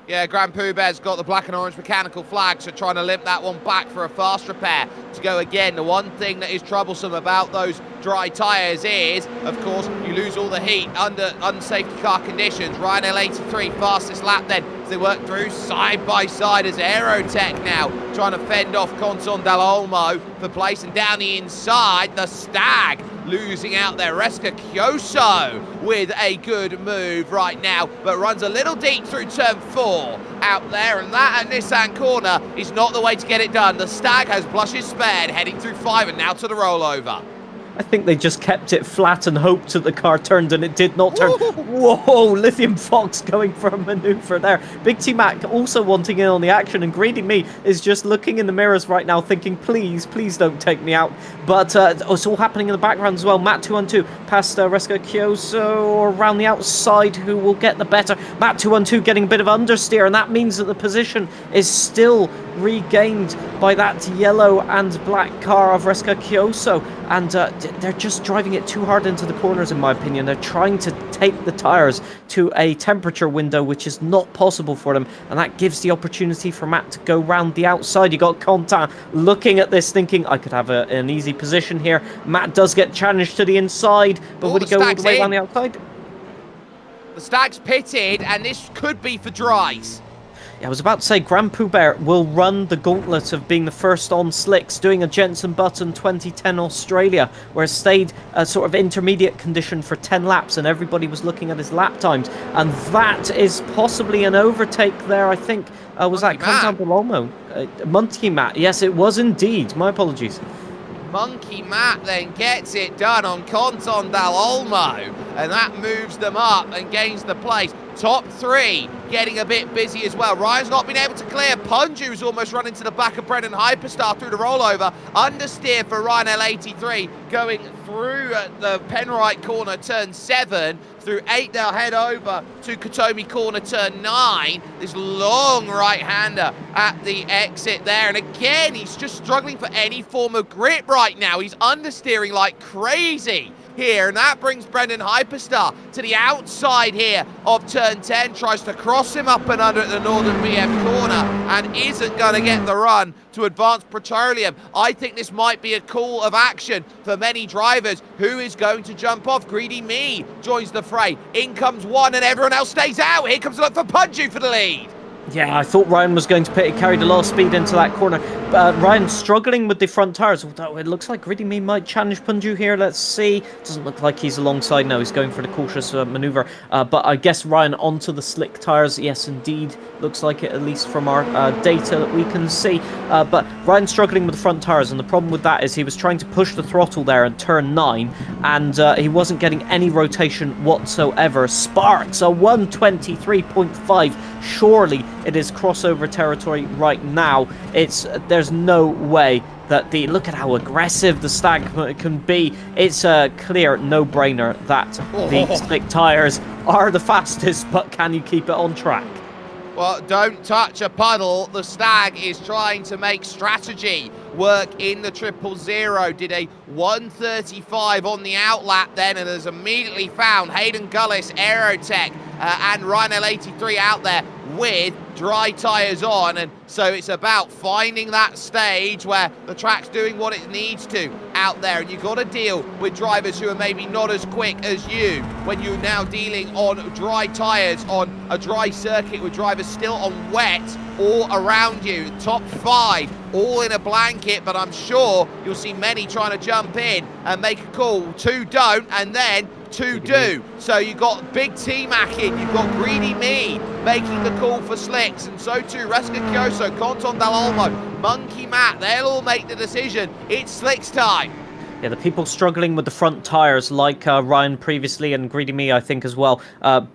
Yeah, Grand Poubert's got the black and orange mechanical flag, so trying to limp that one back for a fast repair to go again. The one thing that is troublesome about those dry tyres is, of course, you lose all the heat under unsafety car conditions. Ryan L83 fastest lap then as they work through side by side as Aerotech now trying to fend off Conson Del Olmo for place, and down the inside, the Stag losing out there. Reska Kyoso with a good move right now, but runs a little deep through turn 4 out there, and that at Nissan corner is not the way to get it done. The Stag has blushes spared, heading through 5 and now to the rollover. I think they just kept it flat and hoped that the car turned, and it did not turn. Whoa, Lithium Fox going for a maneuver there. Big T Mac also wanting in on the action, and Greedy Me is just looking in the mirrors right now thinking, please don't take me out. But it's all happening in the background as well. Matt 212 past Reska Kyoso around the outside, who will get the better. Matt 212 getting a bit of understeer, and that means that the position is still regained by that yellow and black car of Reska Kyoso. And they're just driving it too hard into the corners, in my opinion. They're trying to take the tyres to a temperature window, which is not possible for them. And that gives the opportunity for Matt to go round the outside. You got Quentin looking at this, thinking, I could have an easy position here. Matt does get challenged to the inside, but would he go all the way around the outside? The Stag's pitted, and this could be for dries. I was about to say Grand Poubert will run the gauntlet of being the first on slicks, doing a Jenson Button 2010 Australia, where it stayed a sort of intermediate condition for 10 laps, and everybody was looking at his lap times. And that is possibly an overtake there, I think. Was that Contan Belolmo? Monkey Matt. Yes, it was indeed. My apologies. Monkey Matt then gets it done on Conton Del Olmo, and that moves them up and gains the place. Top 3 getting a bit busy as well. Ryan's not been able to clear. Punju's almost run into the back of Brendan Hyperstar through the rollover. Understeer for Ryan L83 going through the Penrite corner, turn 7. Through 8, they'll head over to Katomi corner, turn 9. This long right-hander at the exit there. And again, he's just struggling for any form of grip right now. He's understeering like crazy here, and that brings Brendan Hyperstar to the outside here of turn 10, tries to cross him up and under at the Northern BM corner, and isn't going to get the run to Advanced Petroleum. I think this might be a call of action for many drivers. Who is going to jump off? Greedy Me joins the fray. In comes one, and everyone else stays out. Here comes a look for Punju for the lead. Yeah, I thought Ryan was going to pit. He carried a lot of speed into that corner. Ryan struggling with the front tyres, although it looks like Greedy Me might challenge Punju here. Let's see. Doesn't look like he's alongside now. He's going for the cautious manoeuvre. But I guess Ryan onto the slick tyres. Yes, indeed. Looks like it, at least from our data that we can see. But Ryan struggling with the front tyres, and the problem with that is he was trying to push the throttle there in turn 9, and he wasn't getting any rotation whatsoever. Sparks, a 123.5. Surely it is crossover territory right now. There's no way that look at how aggressive the Stag can be. It's a clear no-brainer that the slick tyres are the fastest, but can you keep it on track? Well, don't touch a puddle. The Stag is trying to make strategy work in the 000. Did a 135 on the outlap then, and has immediately found Hayden Gullis, Aerotech, and Ryan L83 out there with dry tyres on. And so it's about finding that stage where the track's doing what it needs to out there, and you've got to deal with drivers who are maybe not as quick as you when you're now dealing on dry tyres on a dry circuit with drivers still on wet all around you. Top 5 all in a blanket, but I'm sure you'll see many trying to jump in and make a call. 2 don't, and then 2 do. So you've got Big T-Mac in, you've got Greedy Me making the call for slicks, and so too Reska Kyoso, Conton Dal Olmo, Monkey Matt. They'll all make the decision. It's slicks time. Yeah, the people struggling with the front tyres, like Ryan previously and Greedy Me, I think, as well.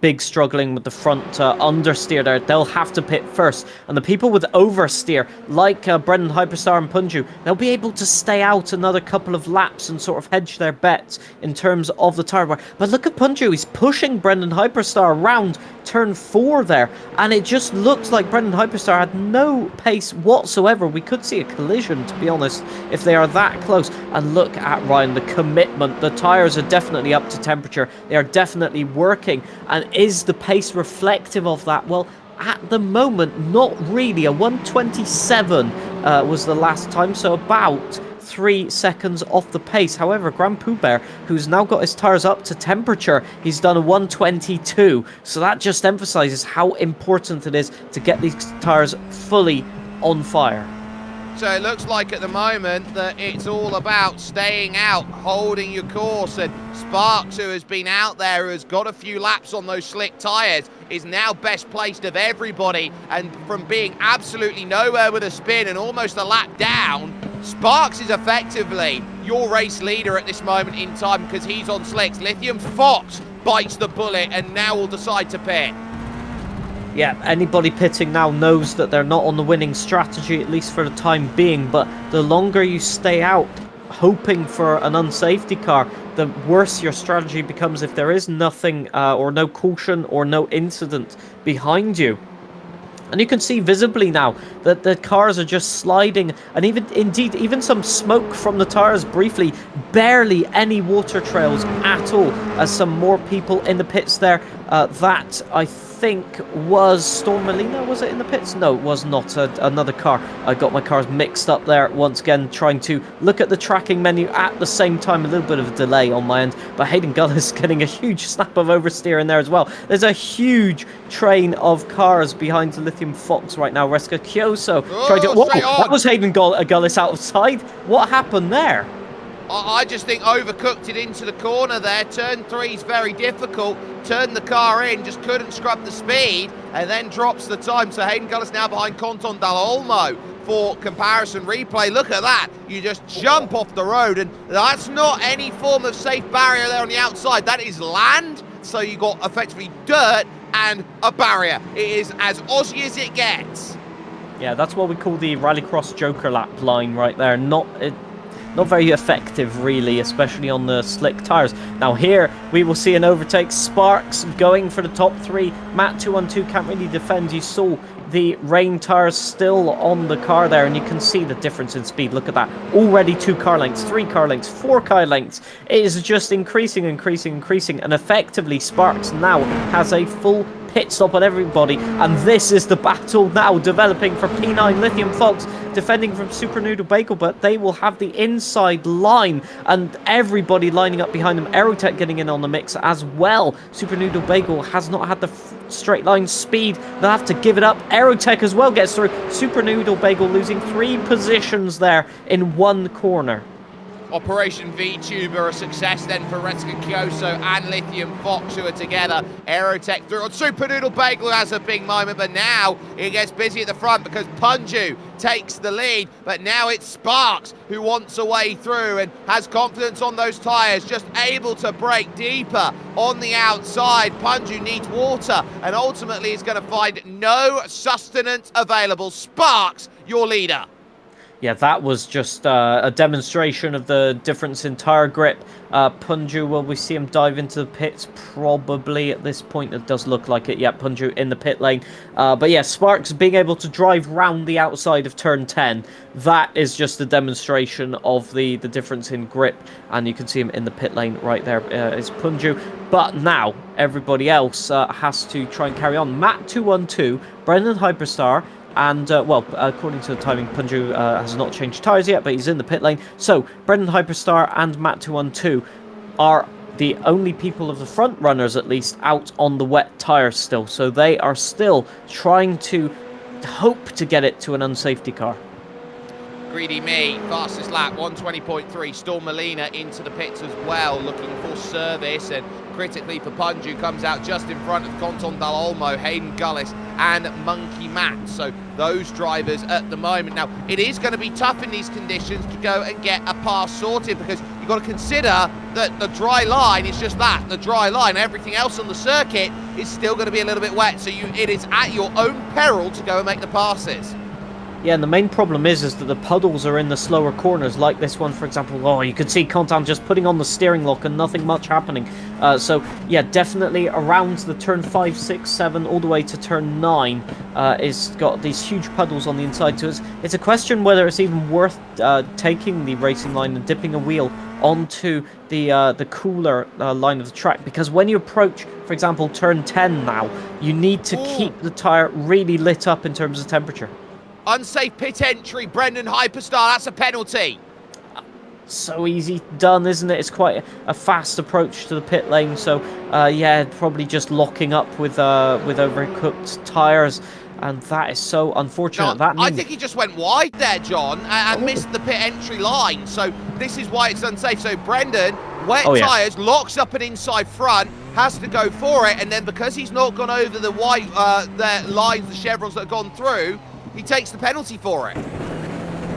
Big struggling with the front understeer there. They'll have to pit first. And the people with oversteer, like Brendan Hyperstar and Punju, they'll be able to stay out another couple of laps and sort of hedge their bets in terms of the tyre wear. But look at Punju. He's pushing Brendan Hyperstar around turn 4 there. And it just looks like Brendan Hyperstar had no pace whatsoever. We could see a collision, to be honest, if they are that close. And look at Ryan, the commitment. The tyres are definitely up to temperature. They are definitely working. And is the pace reflective of that? Well, at the moment, not really. A 127 was the last time, so about 3 seconds off the pace. However, Grand Pooh Bear, who's now got his tyres up to temperature, he's done a 122. So that just emphasises how important it is to get these tyres fully on fire. So it looks like at the moment that it's all about staying out, holding your course, and Sparks, who has been out there, who has got a few laps on those slick tyres, is now best placed of everybody, and from being absolutely nowhere with a spin and almost a lap down, Sparks is effectively your race leader at this moment in time because he's on slicks. Lithium Fox bites the bullet and now will decide to pit. Yeah, anybody pitting now knows that they're not on the winning strategy, at least for the time being, but the longer you stay out hoping for an unsafety car, the worse your strategy becomes if there is nothing or no caution or no incident behind you. And you can see visibly now that the cars are just sliding, and even some smoke from the tires briefly, barely any water trails at all, as some more people in the pits there. That, I think, was Storm Molina, was it in the pits? No, it was not. Another car. I got my cars mixed up there once again, trying to look at the tracking menu at the same time. A little bit of a delay on my end, but Hayden Gullis getting a huge snap of oversteer in there as well. There's a huge train of cars behind the Lithium Fox right now. Reska Kyoso trying to... Whoa, that was Hayden Gullis outside. What happened there? I just think overcooked it into the corner there. Turn 3 is very difficult. Turned the car in, just couldn't scrub the speed, and then drops the time. So Hayden Gullis now behind Conton Dal Olmo for comparison replay. Look at that. You just jump off the road, and that's not any form of safe barrier there on the outside. That is land. So you got effectively dirt and a barrier. It is as Aussie as it gets. Yeah, that's what we call the Rallycross Joker lap line right there. Not very effective, really, especially on the slick tyres. Now here, we will see an overtake. Sparks going for the top 3. Matt 212 can't really defend. You saw the rain tyres still on the car there, and you can see the difference in speed. Look at that. Already 2 car lengths, 3 car lengths, 4 car lengths. It is just increasing, and effectively Sparks now has a full pit stop on everybody, and this is the battle now developing for P9 Lithium Fox defending from Super Noodle Bagel, but they will have the inside line, and everybody lining up behind them. Aerotech getting in on the mix as well. Super Noodle Bagel has not had the straight line speed. They'll have to give it up. Aerotech as well gets through. Super Noodle Bagel losing 3 positions there in one corner. Operation VTuber, a success then for Reska Kyoso and Lithium Fox, who are together. Aerotech through on Super Noodle Bagel, has a big moment, but now it gets busy at the front because Punju takes the lead, but now it's Sparks who wants a way through and has confidence on those tyres, just able to break deeper on the outside. Punju needs water and ultimately is going to find no sustenance available. Sparks, your leader. Yeah, that was just a demonstration of the difference in tyre grip. Punju, will we see him dive into the pits? Probably at this point. It does look like it. Yeah, Punju in the pit lane. But yeah, Sparks being able to drive round the outside of turn 10. That is just a demonstration of the difference in grip. And you can see him in the pit lane right there is Punju. But now, everybody else has to try and carry on. Matt 212, Brendan Hyperstar, and, well, according to the timing, Punju has not changed tyres yet, but he's in the pit lane. So, Brendan Hyperstar and Matt 212 are the only people of the front runners, at least, out on the wet tyres still. So they are still trying to hope to get it to an unsafety car. Greedy Me, fastest lap, 120.3. Storm Molina into the pits as well, looking for service, and critically for Punju, comes out just in front of Conton Dal Olmo, Hayden Gullis, and Monkey Matt. So those drivers at the moment. Now, it is going to be tough in these conditions to go and get a pass sorted, because you've got to consider that the dry line is just that, the dry line. Everything else on the circuit is still going to be a little bit wet, so it is at your own peril to go and make the passes. Yeah, and the main problem is that the puddles are in the slower corners, like this one, for example. Oh, you can see Contan just putting on the steering lock and nothing much happening. So, yeah, definitely around the turn 5, 6, 7, all the way to turn 9, is got these huge puddles on the inside. So it's a question whether it's even worth taking the racing line and dipping a wheel onto the cooler line of the track, because when you approach, for example, turn 10 now, you need to keep the tyre really lit up in terms of temperature. Unsafe pit entry, Brendan Hyperstar, that's a penalty. So easy done, isn't it? It's quite a fast approach to the pit lane, so yeah, probably just locking up with overcooked tyres, and that is so unfortunate. No, I think he just went wide there, John, and missed the pit entry line, so this is why it's unsafe. So Brendan, wet tyres, locks up an inside front, has to go for it, and then because he's not gone over the white the lines, the chevrons that have gone through, he takes the penalty for it.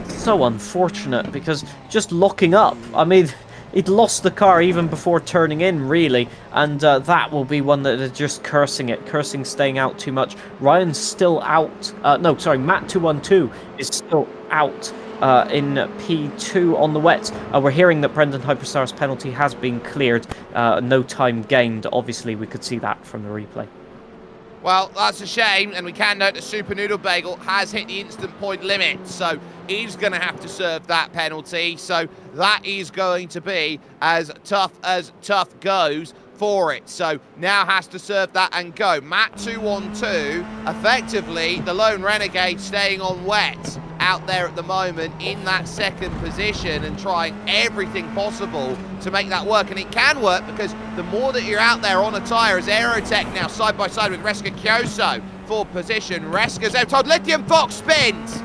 So unfortunate, because just locking up, I mean, he'd lost the car even before turning in, really, and that will be one that is just cursing staying out too much. Ryan's still out. No, sorry, Matt 212 is still out in P2 on the wets. We're hearing that Brendan Hyperstar's penalty has been cleared. No time gained. Obviously, we could see that from the replay. Well, that's a shame, and we can note that Super Noodle Bagel has hit the instant point limit, so he's going to have to serve that penalty. So that is going to be as tough goes for it. So now has to serve that and go. Matt 212, effectively the lone renegade staying on wet out there at the moment in that second position and trying everything possible to make that work. And it can work, because the more that you're out there on a tyre, as Aerotech now side by side with Reska Kyoso for position. Reska's out on Lithium Fox spins.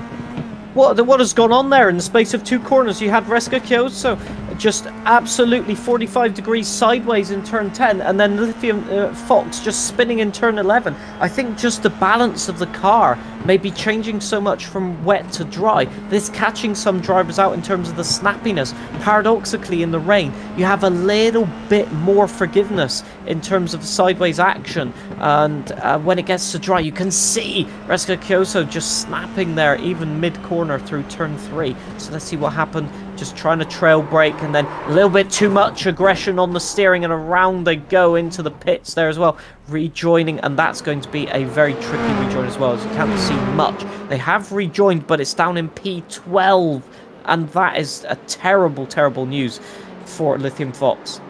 What has gone on there in the space of 2 corners? You had Reska Kyoso just absolutely 45 degrees sideways in turn 10, and then Lithium Fox just spinning in turn 11. I think just the balance of the car may be changing so much from wet to dry. This catching some drivers out in terms of the snappiness. Paradoxically, in the rain, you have a little bit more forgiveness in terms of sideways action, and when it gets to dry, you can see Reska Kyoso just snapping there, even mid-corner through turn 3. So let's see what happened. Just trying to trail brake, and then a little bit too much aggression on the steering, and around they go into the pits there as well, rejoining, and that's going to be a very tricky rejoin as well, as you can't see much. They have rejoined, but it's down in P12, and that is a terrible news for Lithium Fox.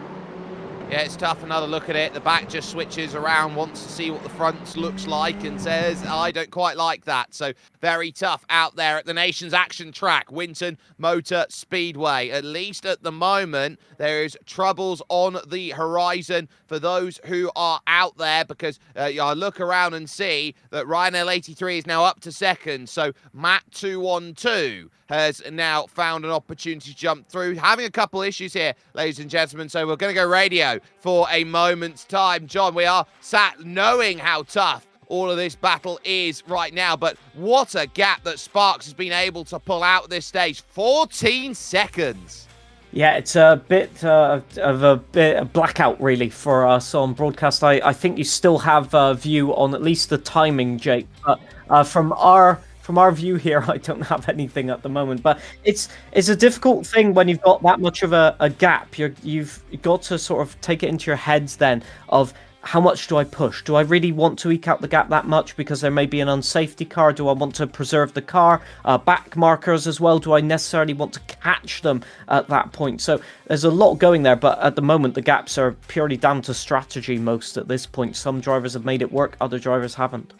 Yeah, it's tough. Another look at it. The back just switches around, wants to see what the front looks like, and says, I don't quite like that. So very tough out there at the nation's action track, Winton Motor Speedway. At least at the moment, there is troubles on the horizon for those who are out there, because I look around and see that Ryan L83 is now up to second. So Matt 212 has now found an opportunity to jump through. Having a couple issues here, ladies and gentlemen, so we're going to go radio for a moment's time. John, we are sat knowing how tough all of this battle is right now, but what a gap that Sparks has been able to pull out at this stage. 14 seconds. Yeah, it's a bit of a blackout, really, for us on broadcast. I think you still have a view on at least the timing, Jake, but from our view here, I don't have anything at the moment. But it's a difficult thing when you've got that much of a gap. You've got to sort of take it into your heads then of, how much do I push? Do I really want to eke out the gap that much because there may be an unsafety car? Do I want to preserve the car? Back markers as well. Do I necessarily want to catch them at that point? So there's a lot going there, but at the moment the gaps are purely down to strategy most at this point. Some drivers have made it work, other drivers haven't.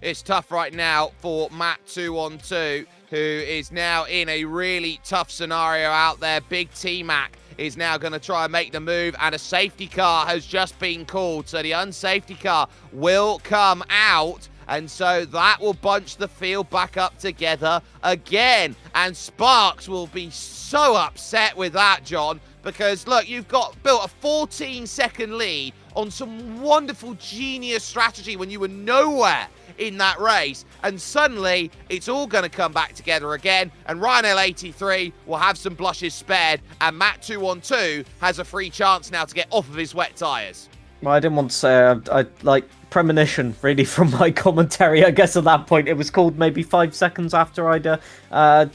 It's tough right now for Matt 212, who is now in a really tough scenario out there. Big T-Mac is now going to try and make the move, and a safety car has just been called. So the unsafety car will come out, and so that will bunch the field back up together again. And Sparks will be so upset with that, John, because, look, you've built a 14-second lead on some wonderful genius strategy when you were nowhere in that race, and suddenly it's all going to come back together again, and Ryan L83 will have some blushes spared, and Matt 212 has a free chance now to get off of his wet tyres. Well, I didn't want to say, I like premonition, really, from my commentary. I guess at that point it was called maybe 5 seconds after I'd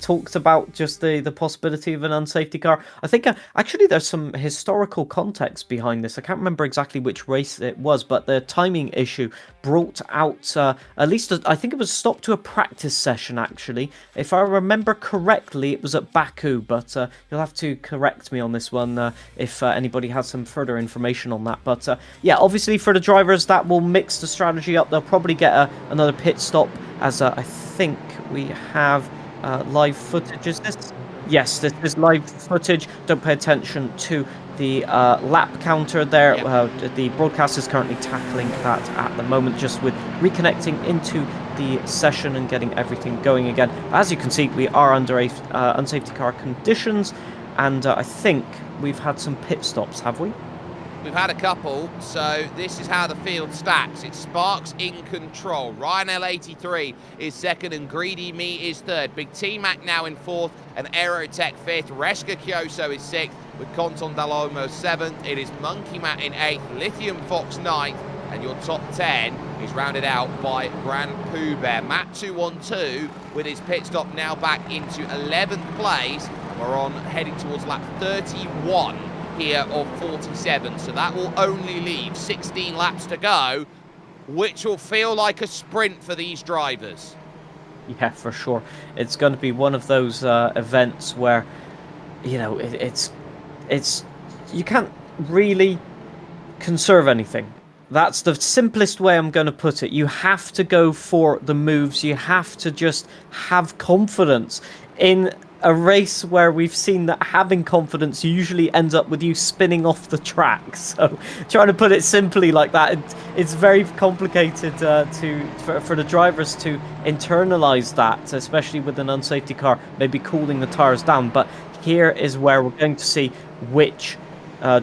talked about just the possibility of an unsafety car. I think actually there's some historical context behind this. I can't remember exactly which race it was, but the timing issue brought out at least I think it was stopped to a practice session, actually. If I remember correctly, it was at Baku, but you'll have to correct me on this one if anybody has some further information on that. But yeah, obviously for the drivers, that will mix the strategy up. They'll probably get another pit stop, as I think we have live footage. Is this? Yes, this is live footage. Don't pay attention to the lap counter there. Yep. The broadcast is currently tackling that at the moment, just with reconnecting into the session and getting everything going again. As you can see, we are under unsafety car conditions, and I think we've had some pit stops, have we? We've had a couple, so this is how the field stacks. It's Sparks in control. Ryan L83 is second, and Greedy Me is third. Big T-Mac now in fourth, and Aerotech fifth. Reska Kyoso is sixth, with Conton Dalomo seventh. It is Monkey Matt in eighth, Lithium Fox ninth, and your top 10 is rounded out by Grand Pooh Bear. Matt 212 with his pit stop now back into 11th place. We're on heading towards lap 31. Here of 47, so that will only leave 16 laps to go, which will feel like a sprint for these drivers. Yeah, for sure. It's going to be one of those events where, you know, it's you can't really conserve anything. That's the simplest way I'm going to put it. You have to go for the moves. You have to just have confidence in a race where we've seen that having confidence usually ends up with you spinning off the track. So trying to put it simply like that, it's very complicated for the drivers to internalize that, especially with an unsafety car, maybe cooling the tires down. But here is where we're going to see which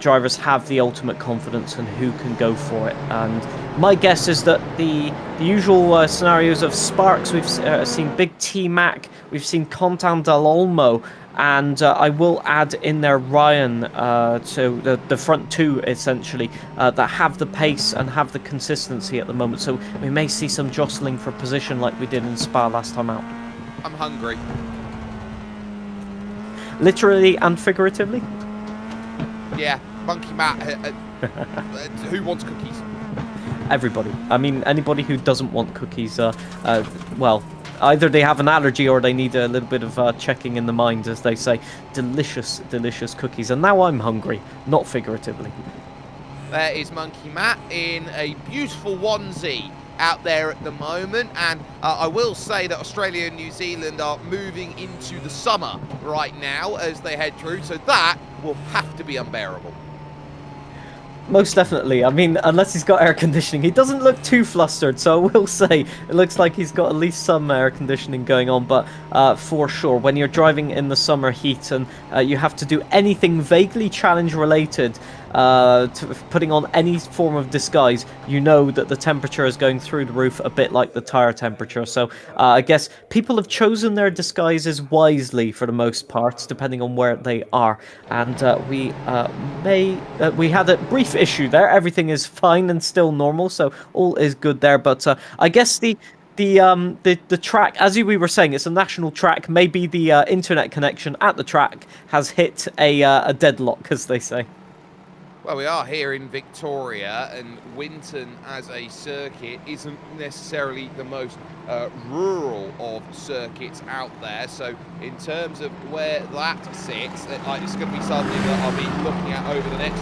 drivers have the ultimate confidence and who can go for it. And my guess is that the usual scenarios of Sparks, we've seen Big T-Mac, we've seen Contan Del Olmo, and I will add in there Ryan, so the front two essentially, that have the pace and have the consistency at the moment. So we may see some jostling for position like we did in Spa last time out. I'm hungry. Literally and figuratively? Yeah, Monkey Matt, who wants cookies? Everybody. I mean, anybody who doesn't want cookies, well, either they have an allergy or they need a little bit of checking in the mind, as they say. Delicious, delicious cookies. And now I'm hungry, not figuratively. There is Monkey Matt in a beautiful onesie out there at the moment, and I will say that Australia and New Zealand are moving into the summer right now as they head through, so that will have to be unbearable. Most definitely. I mean, unless he's got air conditioning, he doesn't look too flustered. So I will say it looks like he's got at least some air conditioning going on. But for sure, when you're driving in the summer heat and you have to do anything vaguely challenge related, to putting on any form of disguise, you know that the temperature is going through the roof, a bit like the tire temperature. So I guess people have chosen their disguises wisely for the most part, depending on where they are. And we had a brief issue there. Everything is fine and still normal, so all is good there. But I guess the track, as we were saying, it's a national track. Maybe the internet connection at the track has hit a deadlock, as they say. Well, we are here in Victoria, and Winton as a circuit isn't necessarily the most rural of circuits out there. So in terms of where that sits, it's going to be something that I'll be looking at over the next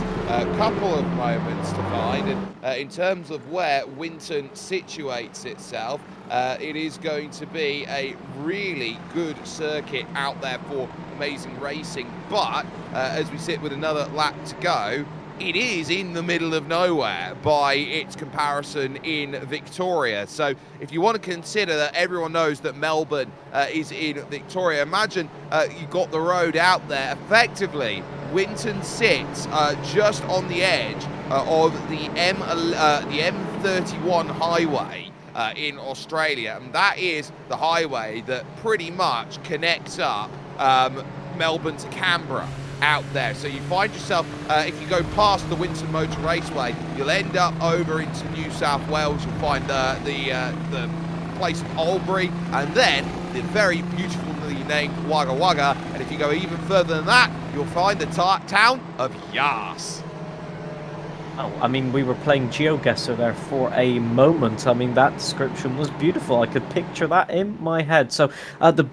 couple of moments to find. And in terms of where Winton situates itself, it is going to be a really good circuit out there for amazing racing. But as we sit with another lap to go, it is in the middle of nowhere by its comparison in Victoria. So if you want to consider that everyone knows that Melbourne is in Victoria, imagine you got the road out there. Effectively, Winton sits just on the edge of the M31 highway in Australia, and that is the highway that pretty much connects up Melbourne to Canberra out there. So you find yourself, if you go past the Winton Motor Raceway, you'll end up over into New South Wales. You'll find the place of Albury, and then the very beautifully named Wagga Wagga. And if you go even further than that, you'll find the town of Yass. Oh, I mean, we were playing GeoGuessr there for a moment. I mean, that description was beautiful. I could picture that in my head. So the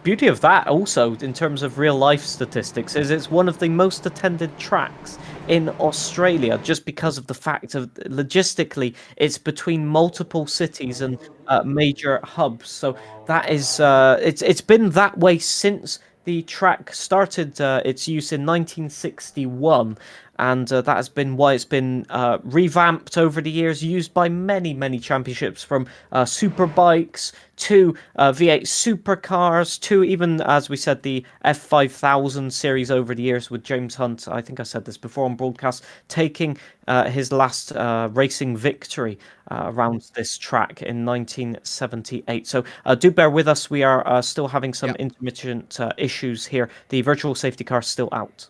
beauty of that also, in terms of real life statistics, is it's one of the most attended tracks in Australia, just because of the fact of logistically it's between multiple cities and major hubs. So that is it's been that way since the track started its use in 1961, and that has been why it's been revamped over the years, used by many championships, from superbikes to V8 supercars to even, as we said, the F5000 series over the years, with James Hunt, I think I said this before on broadcast, taking his last racing victory around this track in 1978. So do bear with us. We are still having some intermittent issues here. The virtual safety car is still out.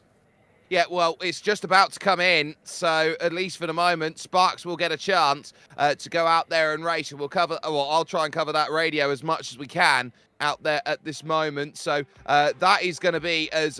Yeah, well, it's just about to come in, so at least for the moment, Sparks will get a chance to go out there and race, and we'll cover. Well, I'll try and cover that radio as much as we can out there at this moment. So that is going to be as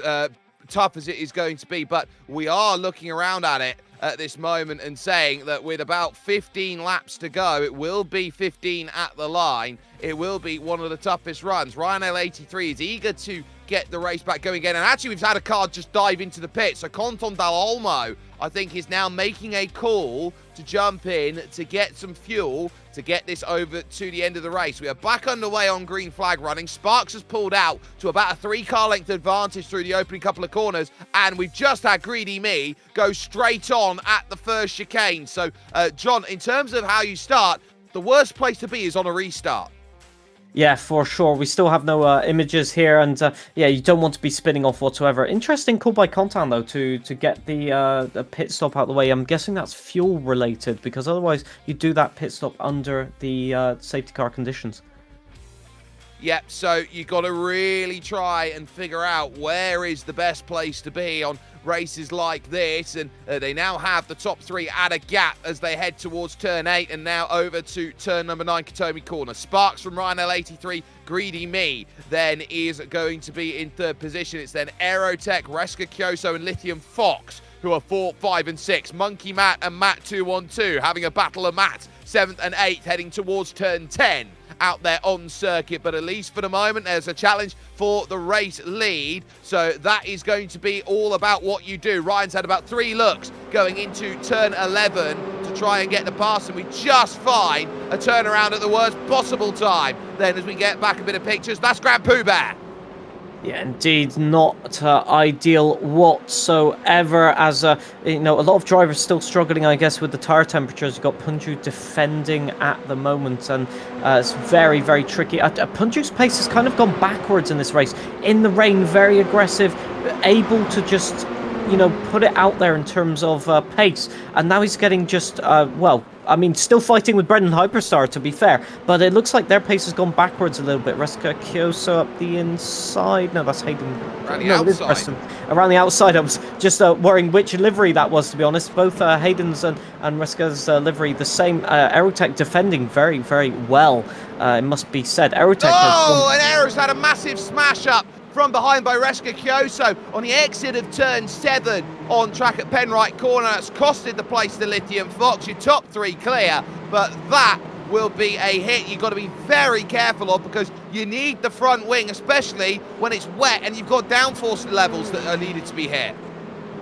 tough as it is going to be, but we are looking around at it at this moment and saying that with about 15 laps to go, it will be 15 at the line. It will be one of the toughest runs. Ryan L83 is eager to get the race back going again, and actually we've had a car just dive into the pit. So Conton Dal Olmo, I think, is now making a call to jump in to get some fuel to get this over to the end of the race. We are back underway on green flag running. Sparks has pulled out to about a 3-car length advantage through the opening couple of corners, and we've just had Greedy Me go straight on at the first chicane. So John, in terms of how you start, the worst place to be is on a restart. Yeah, for sure. We still have no images here, and yeah, you don't want to be spinning off whatsoever. Interesting call by Contan, though, to get the pit stop out of the way. I'm guessing that's fuel related, because otherwise you do that pit stop under the safety car conditions. Yep, so you've got to really try and figure out where is the best place to be on races like this, and they now have the top three at a gap as they head towards turn 8 and now over to turn number 9, Katomi Corner. Sparks from Ryan L83, Greedy Me then is going to be in third position. It's then Aerotech, Reska Kyoso and Lithium Fox who are 4, 5 and 6. Monkey Matt and Matt 212 having a battle of Matt, 7th and 8th, heading towards turn 10. out there on circuit. But at least for the moment, there's a challenge for the race lead. So that is going to be all about what you do. Ryan's had about 3 looks going into turn 11 to try and get the pass, and we just find a turnaround at the worst possible time. Then as we get back a bit of pictures, that's Grand Pooh Bear. Yeah, indeed, not ideal whatsoever, as you know, a lot of drivers still struggling, I guess, with the tyre temperatures. You've got Punju defending at the moment, and it's very, very tricky. Punju's pace has kind of gone backwards in this race. In the rain, very aggressive, able to just, you know, put it out there in terms of pace, and now he's getting just, well, I mean, still fighting with Brendan Hyperstar, to be fair, but it looks like their pace has gone backwards a little bit. Reska Kyoso up the inside. No, that's Hayden. Around the outside. Around the outside. I was just worrying which livery that was, to be honest. Both Hayden's and Reska's livery the same. Aerotech defending very, very well, it must be said. Aerotech and Aero's had a massive smash up from behind by Reska Kyoso on the exit of turn 7 on track at Penrite Corner. That's costed the place to Lithium Fox. Your top 3 clear, but that will be a hit you've got to be very careful of, because you need the front wing, especially when it's wet and you've got downforce levels that are needed to be hit.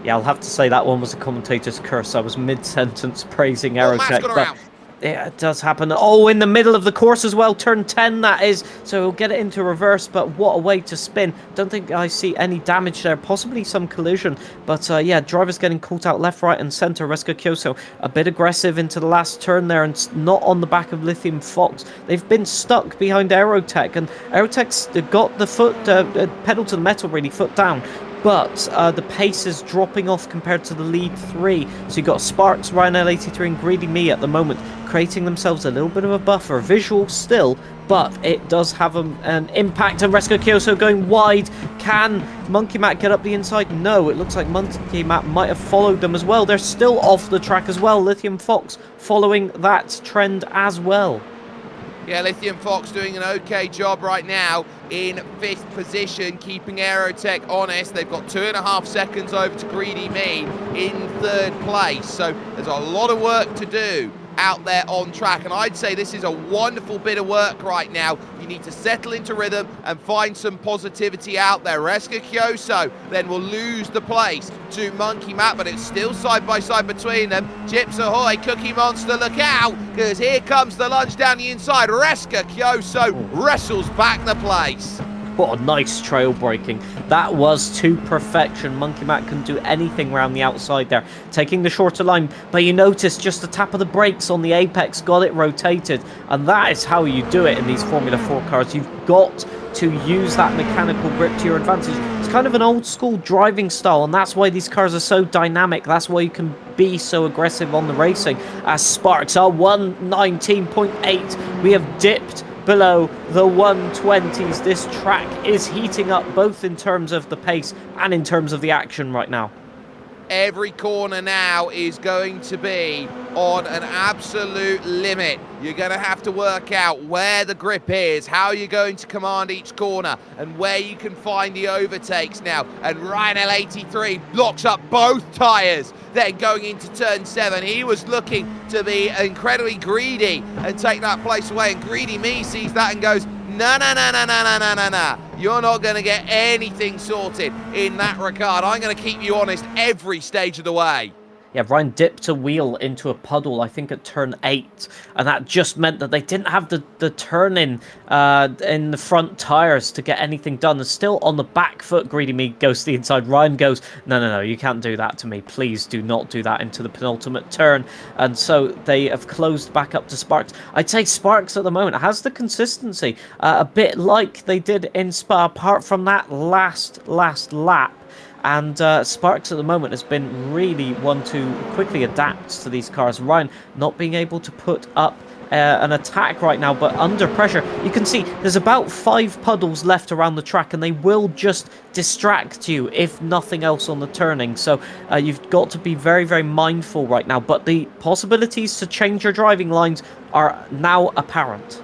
Yeah, I'll have to say that one was a commentator's curse. I was mid-sentence praising Aerotech, but yeah, it does happen. Oh, in the middle of the course as well, turn 10 that is, so he'll get it into reverse, but what a way to spin. Don't think I see any damage there, possibly some collision, but yeah, drivers getting caught out left, right and centre. Reska Kyoso a bit aggressive into the last turn there, and not on the back of Lithium Fox. They've been stuck behind Aerotech, and Aerotech's got the foot, pedal to the metal really, foot down. But the pace is dropping off compared to the lead 3. So you've got Sparks, Ryan L83 and Greedy Me at the moment, creating themselves a little bit of a buffer. Visual still, but it does have an impact. And Reska Kyoso going wide. Can Monkey Matt get up the inside? No, it looks like Monkey Matt might have followed them as well. They're still off the track as well. Lithium Fox following that trend as well. Yeah, Lithium Fox doing an okay job right now in 5th position, keeping Aerotech honest. They've got 2.5 seconds over to Greedy Me in 3rd place. So there's a lot of work to do out there on track, and I'd say this is a wonderful bit of work right now. You need to settle into rhythm and find some positivity out there. Reska Kyoso then will lose the place to Monkey Matt, but it's still side by side between them. Chips ahoy, Cookie Monster, look out, because here comes the lunge down the inside. Reska Kyoso wrestles back the place. What a nice trail braking. That was to perfection. Monkey Matt couldn't do anything around the outside there. Taking the shorter line, but you notice just the tap of the brakes on the apex got it rotated. And that is how you do it in these Formula 4 cars. You've got to use that mechanical grip to your advantage. It's kind of an old school driving style, and that's why these cars are so dynamic. That's why you can be so aggressive on the racing. As Sparks are 119.8. We have dipped below the 120s. This track is heating up both in terms of the pace and in terms of the action right now. Every corner now is going to be on an absolute limit. You're going to have to work out where the grip is, how you're going to command each corner, and where you can find the overtakes now. And Ryan L83 blocks up both tyres. Then going into turn 7, he was looking to be incredibly greedy and take that place away. And Greedy Me sees that and goes, no. You're not going to get anything sorted in that regard. I'm going to keep you honest every stage of the way. Yeah, Ryan dipped a wheel into a puddle, I think at turn 8, and that just meant that they didn't have the turn in the front tyres to get anything done. And still on the back foot, Greedy Me goes to the inside. Ryan goes, no, you can't do that to me. Please do not do that into the penultimate turn. And so they have closed back up to Sparks. I'd say Sparks at the moment has the consistency, a bit like they did in Spa, apart from that last lap. And Sparks at the moment has been really one to quickly adapt to these cars. Ryan not being able to put up an attack right now, but under pressure. You can see there's about 5 puddles left around the track, and they will just distract you, if nothing else, on the turning. So you've got to be very, very mindful right now. But the possibilities to change your driving lines are now apparent.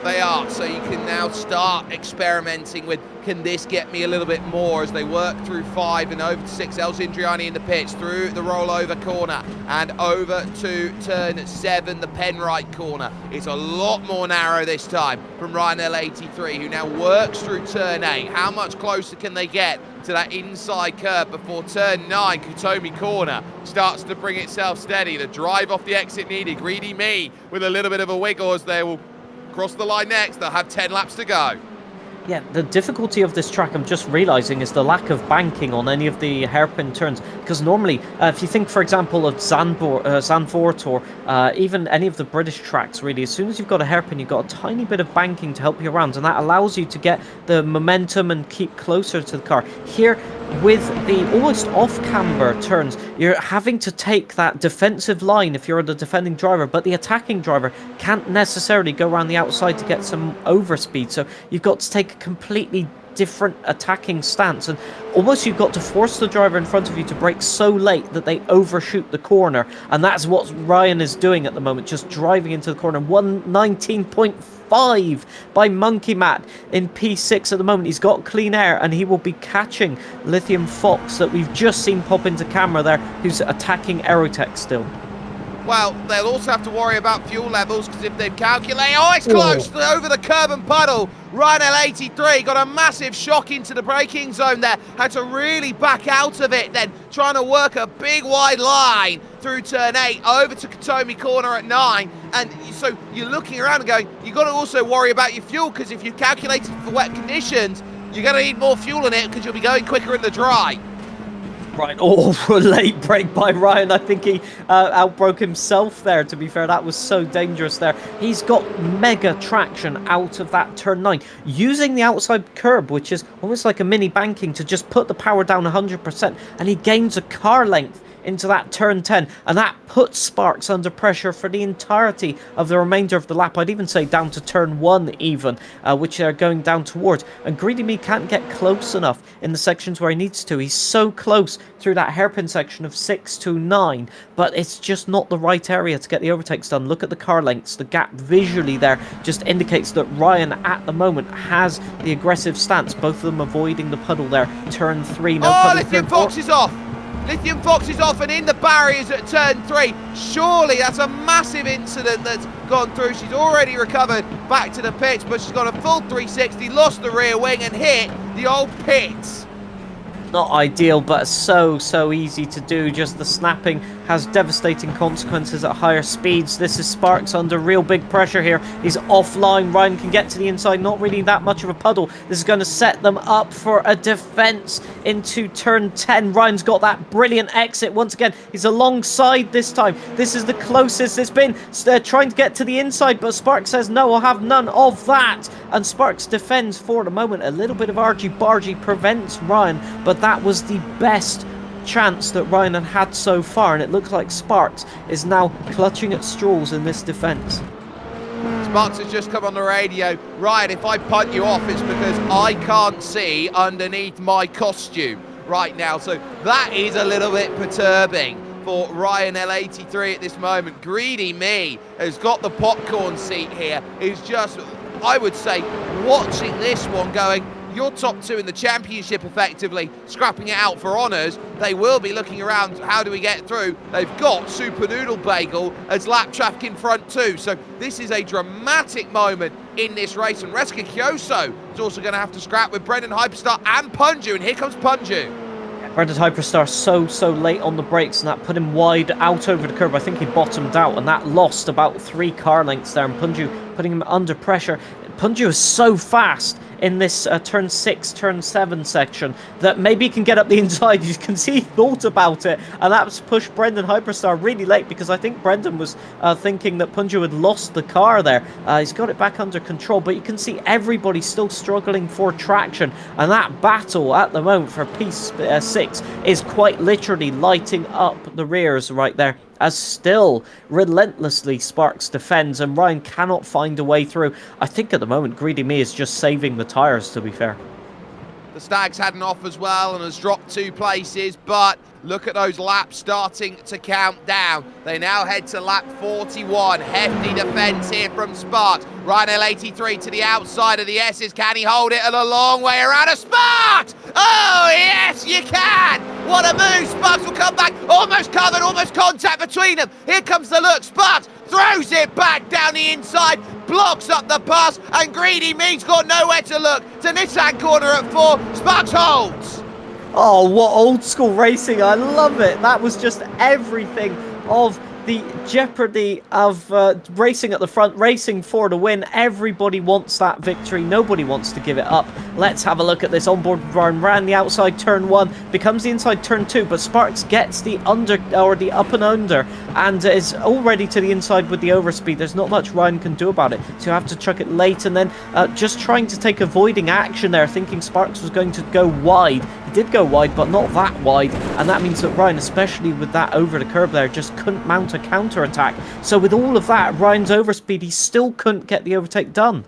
They are, so you can now start experimenting with, can this get me a little bit more as they work through 5 and over to 6. El Zindriani in the pits, through the rollover corner and over to turn 7, the Penrite corner. It's a lot more narrow this time from Ryan L83, who now works through turn 8. How much closer can they get to that inside curve before turn 9, Kutomi corner, starts to bring itself steady. The drive off the exit needed. Greedy Me with a little bit of a wiggle as they will cross the line next. They'll have 10 laps to go. Yeah, the difficulty of this track, I'm just realising, is the lack of banking on any of the hairpin turns. Because normally, if you think, for example, of Zandvoort or even any of the British tracks, really, as soon as you've got a hairpin, you've got a tiny bit of banking to help you around, and that allows you to get the momentum and keep closer to the car. Here, with the almost off-camber turns, you're having to take that defensive line if you're the defending driver, but the attacking driver can't necessarily go around the outside to get some overspeed, so you've got to take a completely different attacking stance, and almost you've got to force the driver in front of you to brake so late that they overshoot the corner, and that's what Ryan is doing at the moment, just driving into the corner. 119.5 by Monkey Matt in P6 at the moment. He's got clean air and he will be catching Lithium Fox that we've just seen pop into camera there, who's attacking Aerotech still. Well, they'll also have to worry about fuel levels, because if they've calculated... Oh, it's close! Over the curb and puddle. Ryan L83 got a massive shock into the braking zone there. Had to really back out of it then, trying to work a big wide line through turn 8, over to Kutomi corner at 9. And so you're looking around and going, you've got to also worry about your fuel, because if you've calculated for wet conditions, you're going to need more fuel in it, because you'll be going quicker in the dry. Right, oh, late break by Ryan. I think he outbroke himself there, to be fair. That was so dangerous there. He's got mega traction out of that turn 9, using the outside curb, which is almost like a mini banking, to just put the power down 100%, and he gains a car length into that turn 10, and that puts Sparks under pressure for the entirety of the remainder of the lap. I'd even say down to turn 1 even, which they're going down towards, and Greedy Me can't get close enough in the sections where he needs to. He's so close through that hairpin section of 6 to 9, but it's just not the right area to get the overtakes done. Look at the car lengths. The gap visually there just indicates that Ryan at the moment has the aggressive stance, both of them avoiding the puddle there. Turn 3, no puddle. Lithium Fox is off! Lithium Fox is off and in the barriers at turn 3. Surely that's a massive incident that's gone through. She's already recovered back to the pits, but she's got a full 360, lost the rear wing and hit the old pits. Not ideal, but so easy to do. Just the snapping has devastating consequences at higher speeds. This is Sparks under real big pressure here. He's offline. Ryan can get to the inside, not really that much of a puddle. This is going to set them up for a defense into turn 10. Ryan's got that brilliant exit once again. He's alongside this time. This is the closest it's been. They're trying to get to the inside, but Sparks says no, I'll have none of that. And Sparks defends for the moment. A little bit of argy-bargy prevents Ryan, but that was the best chance that Ryan had so far, and it looks like Sparks is now clutching at straws in this defence. Sparks has just come on the radio. Ryan, if I punt you off, it's because I can't see underneath my costume right now. So that is a little bit perturbing for Ryan L83 at this moment. Greedy Me has got the popcorn seat here. Is just, I would say, watching this one going, you're top 2 in the championship effectively, scrapping it out for honours. They will be looking around, how do we get through? They've got Super Noodle Bagel as lap traffic in front too. So this is a dramatic moment in this race. And Reska Kyoso is also going to have to scrap with Brendan Hyperstar and Punju. And here comes Punju. Brendan Hyperstar so late on the brakes, and that put him wide out over the curb. I think he bottomed out, and that lost about 3 car lengths there. And Punju putting him under pressure. Punju is so fast in this turn 6, turn 7 section that maybe he can get up the inside. You can see he thought about it, and that's pushed Brendan Hyperstar really late, because I think Brendan was thinking that Punju had lost the car there. He's got it back under control, but you can see everybody still struggling for traction, and that battle at the moment for P6 is quite literally lighting up the rears right there, as still relentlessly Sparks defends, and Ryan cannot find a way through. I think at the moment Greedy Me is just saving the tyres, to be fair. The Stag's had an off as well and has dropped 2 places, but look at those laps starting to count down. They now head to lap 41. Hefty defence here from Sparks. Ryan L83 to the outside of the S's. Can he hold it a long way around a Sparks? Oh, yes, you can. What a move. Sparks will come back. Almost covered, almost contact between them. Here comes the look. Sparks throws it back down the inside, blocks up the pass, and Greedy Me's got nowhere to look. To Nissan corner at 4. Sparks holds. Oh, what old school racing. I love it. That was just everything of the jeopardy of racing at the front, racing for the win. Everybody wants that victory. Nobody wants to give it up. Let's have a look at this onboard run. Ran the outside turn 1, becomes the inside turn 2, but Sparks gets the under or the up and under and is already to the inside with the overspeed. There's not much Ryan can do about it, so you have to chuck it late, and then just trying to take avoiding action there, thinking Sparks was going to go wide. He did go wide, but not that wide, and that means that Ryan, especially with that over the curb there, just couldn't mount a counter attack. So with all of that, Ryan's overspeed, he still couldn't get the overtake done.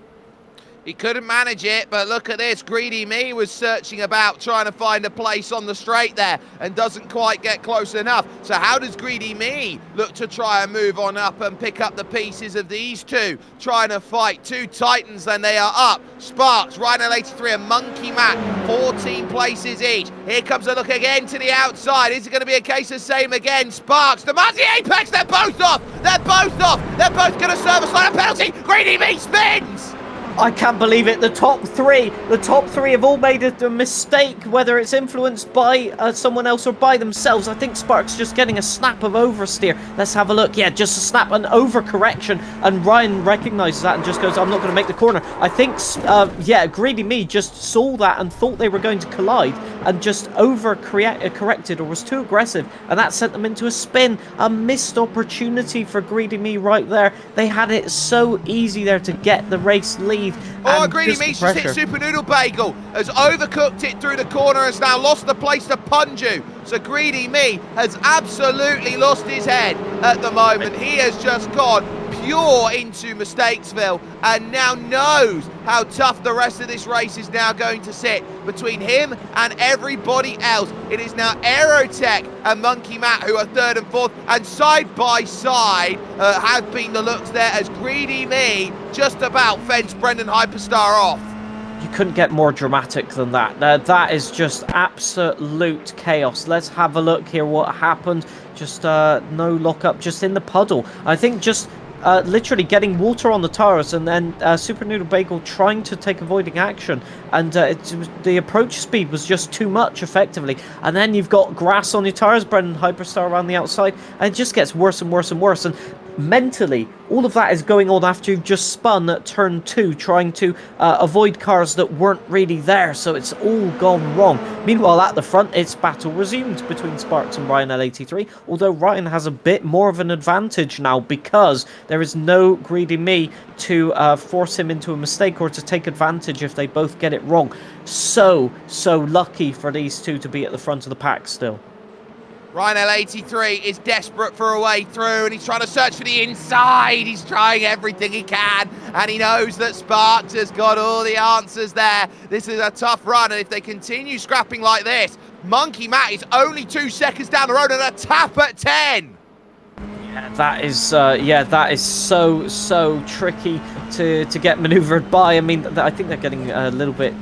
He couldn't manage it, but look at this. Greedy Me was searching about, trying to find a place on the straight there, and doesn't quite get close enough. So how does Greedy Me look to try and move on up and pick up the pieces of these two? Trying to fight 2 Titans, then they are up. Sparks, Rhino 83 and Monkey Matt, 14 places each. Here comes a look again to the outside. Is it going to be a case of same again? Sparks, demands the apex. They're both off. They're both off. They're both going to serve a slight penalty. Greedy Me spins. I can't believe it. The top three have all made a mistake, whether it's influenced by someone else or by themselves. I think Sparks just getting a snap of oversteer. Let's have a look. Yeah, just a snap, an overcorrection, and Ryan recognises that and just goes, I'm not going to make the corner. I think, yeah, Greedy Me just saw that and thought they were going to collide and just corrected or was too aggressive, and that sent them into a spin. A missed opportunity for Greedy Me right there. They had it so easy there to get the race lead. Oh, Greedy Me's just hit Super Noodle Bagel, has overcooked it through the corner, has now lost the place to Punju. So Greedy Me has absolutely lost his head at the moment. He has just gone pure into Mistakesville and now knows how tough the rest of this race is now going to sit between him and everybody else. It is now Aerotech and Monkey Matt who are 3rd and 4th, and side by side have been the looks there as Greedy Me just about fenced Brendan Hyperstar off. You couldn't get more dramatic than that. That is just absolute chaos. Let's have a look here what happened. Just no lockup, just in the puddle. I think just literally getting water on the tires, and then Super Noodle Bagel trying to take avoiding action, and the approach speed was just too much effectively, and then you've got grass on your tires, Brendan Hyperstar around the outside, and it just gets worse and worse and worse. And mentally, all of that is going on after you've just spun at turn 2, trying to avoid cars that weren't really there, so it's all gone wrong. Meanwhile, at the front, it's battle resumed between Sparks and Ryan L83, although Ryan has a bit more of an advantage now because there is no Greedy Me to force him into a mistake or to take advantage if they both get it wrong. So lucky for these two to be at the front of the pack still. Ryan L83 is desperate for a way through, and he's trying to search for the inside. He's trying everything he can, and he knows that Sparks has got all the answers there. This is a tough run, and if they continue scrapping like this, Monkey Matt is only 2 seconds down the road and a tap at 10. Yeah, that is so tricky to get maneuvered by. I mean, I think they're getting a little bit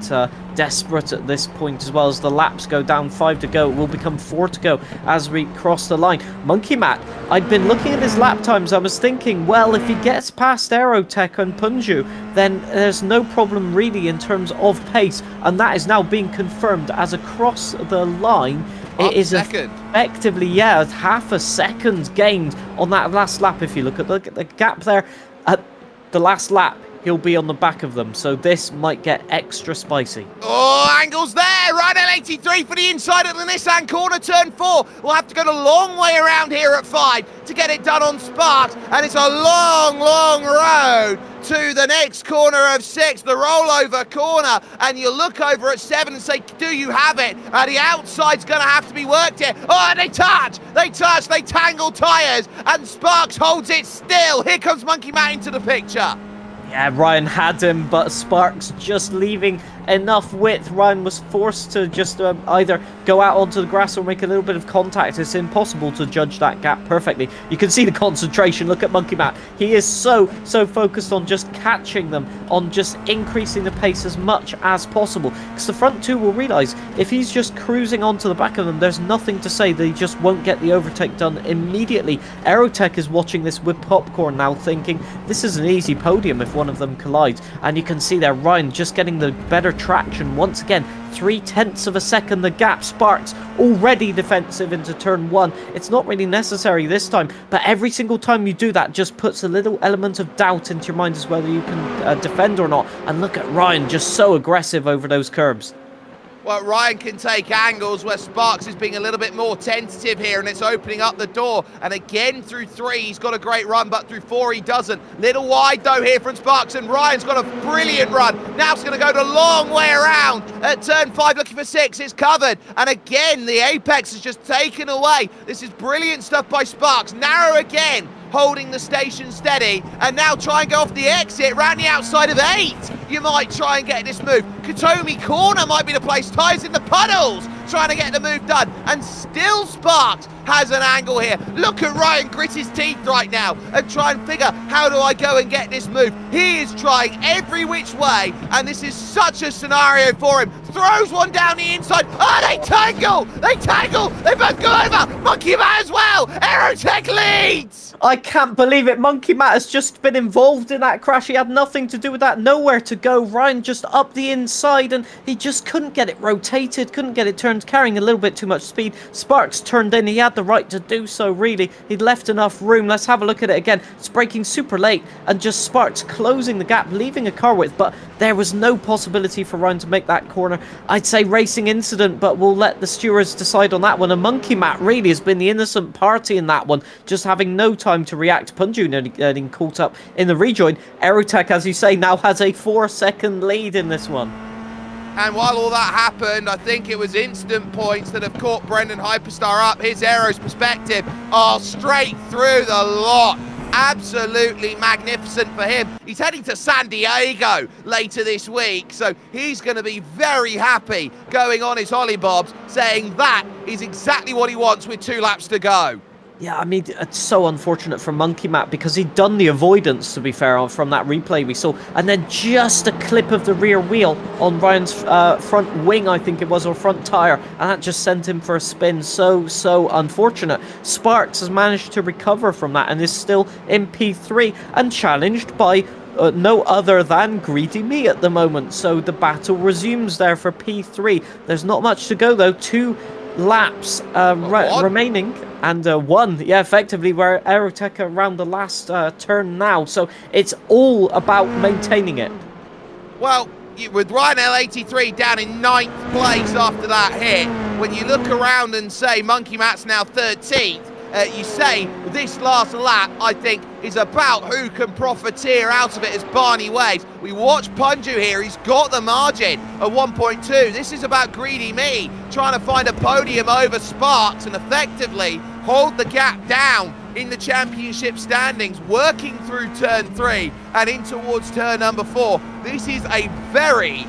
desperate at this point as well. As the laps go down, 5 to go, it will become 4 to go as we cross the line. Monkey Matt, I'd been looking at his lap times. I was thinking, well, if he gets past Aerotech and Punju, then there's no problem really in terms of pace, and that is now being confirmed as across the line. It is effectively, yeah, half a second gained on that last lap. If you look at the gap there, at the last lap, he'll be on the back of them. So this might get extra spicy. Oh, angles there. Ryan L83 for the inside at the Nissan corner, turn 4. We'll have to go the long way around here at 5 to get it done on Sparks. And it's a long road to the next corner of 6, the rollover corner, and you look over at 7 and say, do you have it? The outside's going to have to be worked here. Oh, and they tangle tyres, and Sparks holds it still. Here comes Monkey Matt into the picture. Yeah, Ryan had him, but Sparks just leaving enough width. Ryan was forced to just either go out onto the grass or make a little bit of contact. It's impossible to judge that gap perfectly. You can see the concentration. Look at Monkey Matt. He is so focused on just catching them, on just increasing the pace as much as possible. Because the front two will realise if he's just cruising onto the back of them, there's nothing to say that he just won't get the overtake done immediately. Aerotech is watching this with popcorn now, thinking this is an easy podium if one of them collides. And you can see there Ryan just getting the better traction once again. 0.3 of a second the gap. Sparks already defensive into turn 1. It's not really necessary this time, but every single time you do that just puts a little element of doubt into your mind as whether you can defend or not. And look at Ryan just so aggressive over those curbs. Well, Ryan can take angles where Sparks is being a little bit more tentative here, and it's opening up the door. And again, through 3, he's got a great run, but through 4, he doesn't. Little wide, though, here from Sparks, and Ryan's got a brilliant run. Now it's going to go the long way around at turn 5, looking for 6. It's covered. And again, the apex is just taken away. This is brilliant stuff by Sparks. Narrow again, holding the station steady, and now try and go off the exit, round the outside of 8. You might try and get this move. Katomi corner might be the place. Ties in the puddles, trying to get the move done. And still Sparks has an angle here. Look at Ryan grit his teeth right now and try and figure, how do I go and get this move? He is trying every which way, and this is such a scenario for him. Throws one down the inside. Oh, they tangle! They tangle! They both go over! Monkey Matt as well! Aerotech leads! I can't believe it. Monkey Matt has just been involved in that crash. He had nothing to do with that. Nowhere to go. Ryan just up the inside, and he just couldn't get it rotated, couldn't get it turned, carrying a little bit too much speed. Sparks turned in. He had the right to do so, really. He'd left enough room. Let's have a look at it again. It's braking super late, and just Sparks closing the gap, leaving a car width, but there was no possibility for Ryan to make that corner. I'd say racing incident, but we'll let the stewards decide on that one. And Monkey Matt really has been the innocent party in that one, just having no time to react. Punju nearly getting caught up in the rejoin. Aerotech, as you say, now has a 4-second lead in this one. And while all that happened, I think it was instant points that have caught Brendan Hyperstar up. His Aero's perspective are straight through the lot. Absolutely magnificent for him. He's heading to San Diego later this week, so he's going to be very happy going on his hollybobs, saying that is exactly what he wants with 2 laps to go. Yeah, I mean, it's so unfortunate for Monkey Matt because he'd done the avoidance, to be fair, from that replay we saw. And then just a clip of the rear wheel on Ryan's front wing, I think it was, or front tyre. And that just sent him for a spin. So unfortunate. Sparks has managed to recover from that and is still in P3 and challenged by no other than Greedy Me at the moment. So the battle resumes there for P3. There's not much to go, though. 2 laps remaining, and 1, yeah, effectively, we're Aerotech around the last turn now, so it's all about maintaining it. Well, with Ryan L83 down in 9th place after that hit, when you look around and say Monkey Matt's now 13th, you say this last lap, I think, is about who can profiteer out of it as Barney waves. We watch Punju here, he's got the margin at 1.2. This is about Greedy Me trying to find a podium over Sparks and effectively hold the gap down in the championship standings, working through turn 3 and in towards turn number 4. This is a very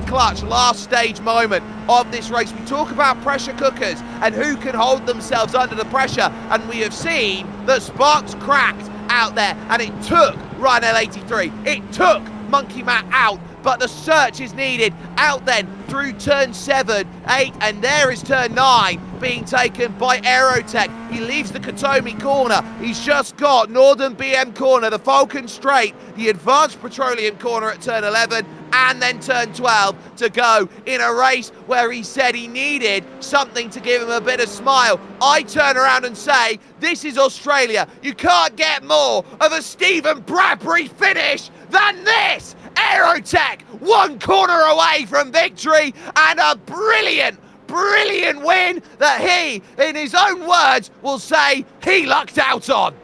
clutch last stage moment of this race. We talk about pressure cookers and who can hold themselves under the pressure, and we have seen that Sparks cracked out there, and it took Ryan L83, it took Monkey Matt out, but the search is needed out then through turn 7, 8, and there is turn 9 being taken by Aerotech. He leaves the Katomi corner. He's just got Northern BM corner, the Falcon Straight, the Advanced Petroleum corner at turn 11, and then turn 12 to go in a race where he said he needed something to give him a bit of smile. I turn around and say, this is Australia. You can't get more of a Stephen Bradbury finish than this. Aerotech 1 corner away from victory, and a brilliant win that he, in his own words, will say he lucked out on.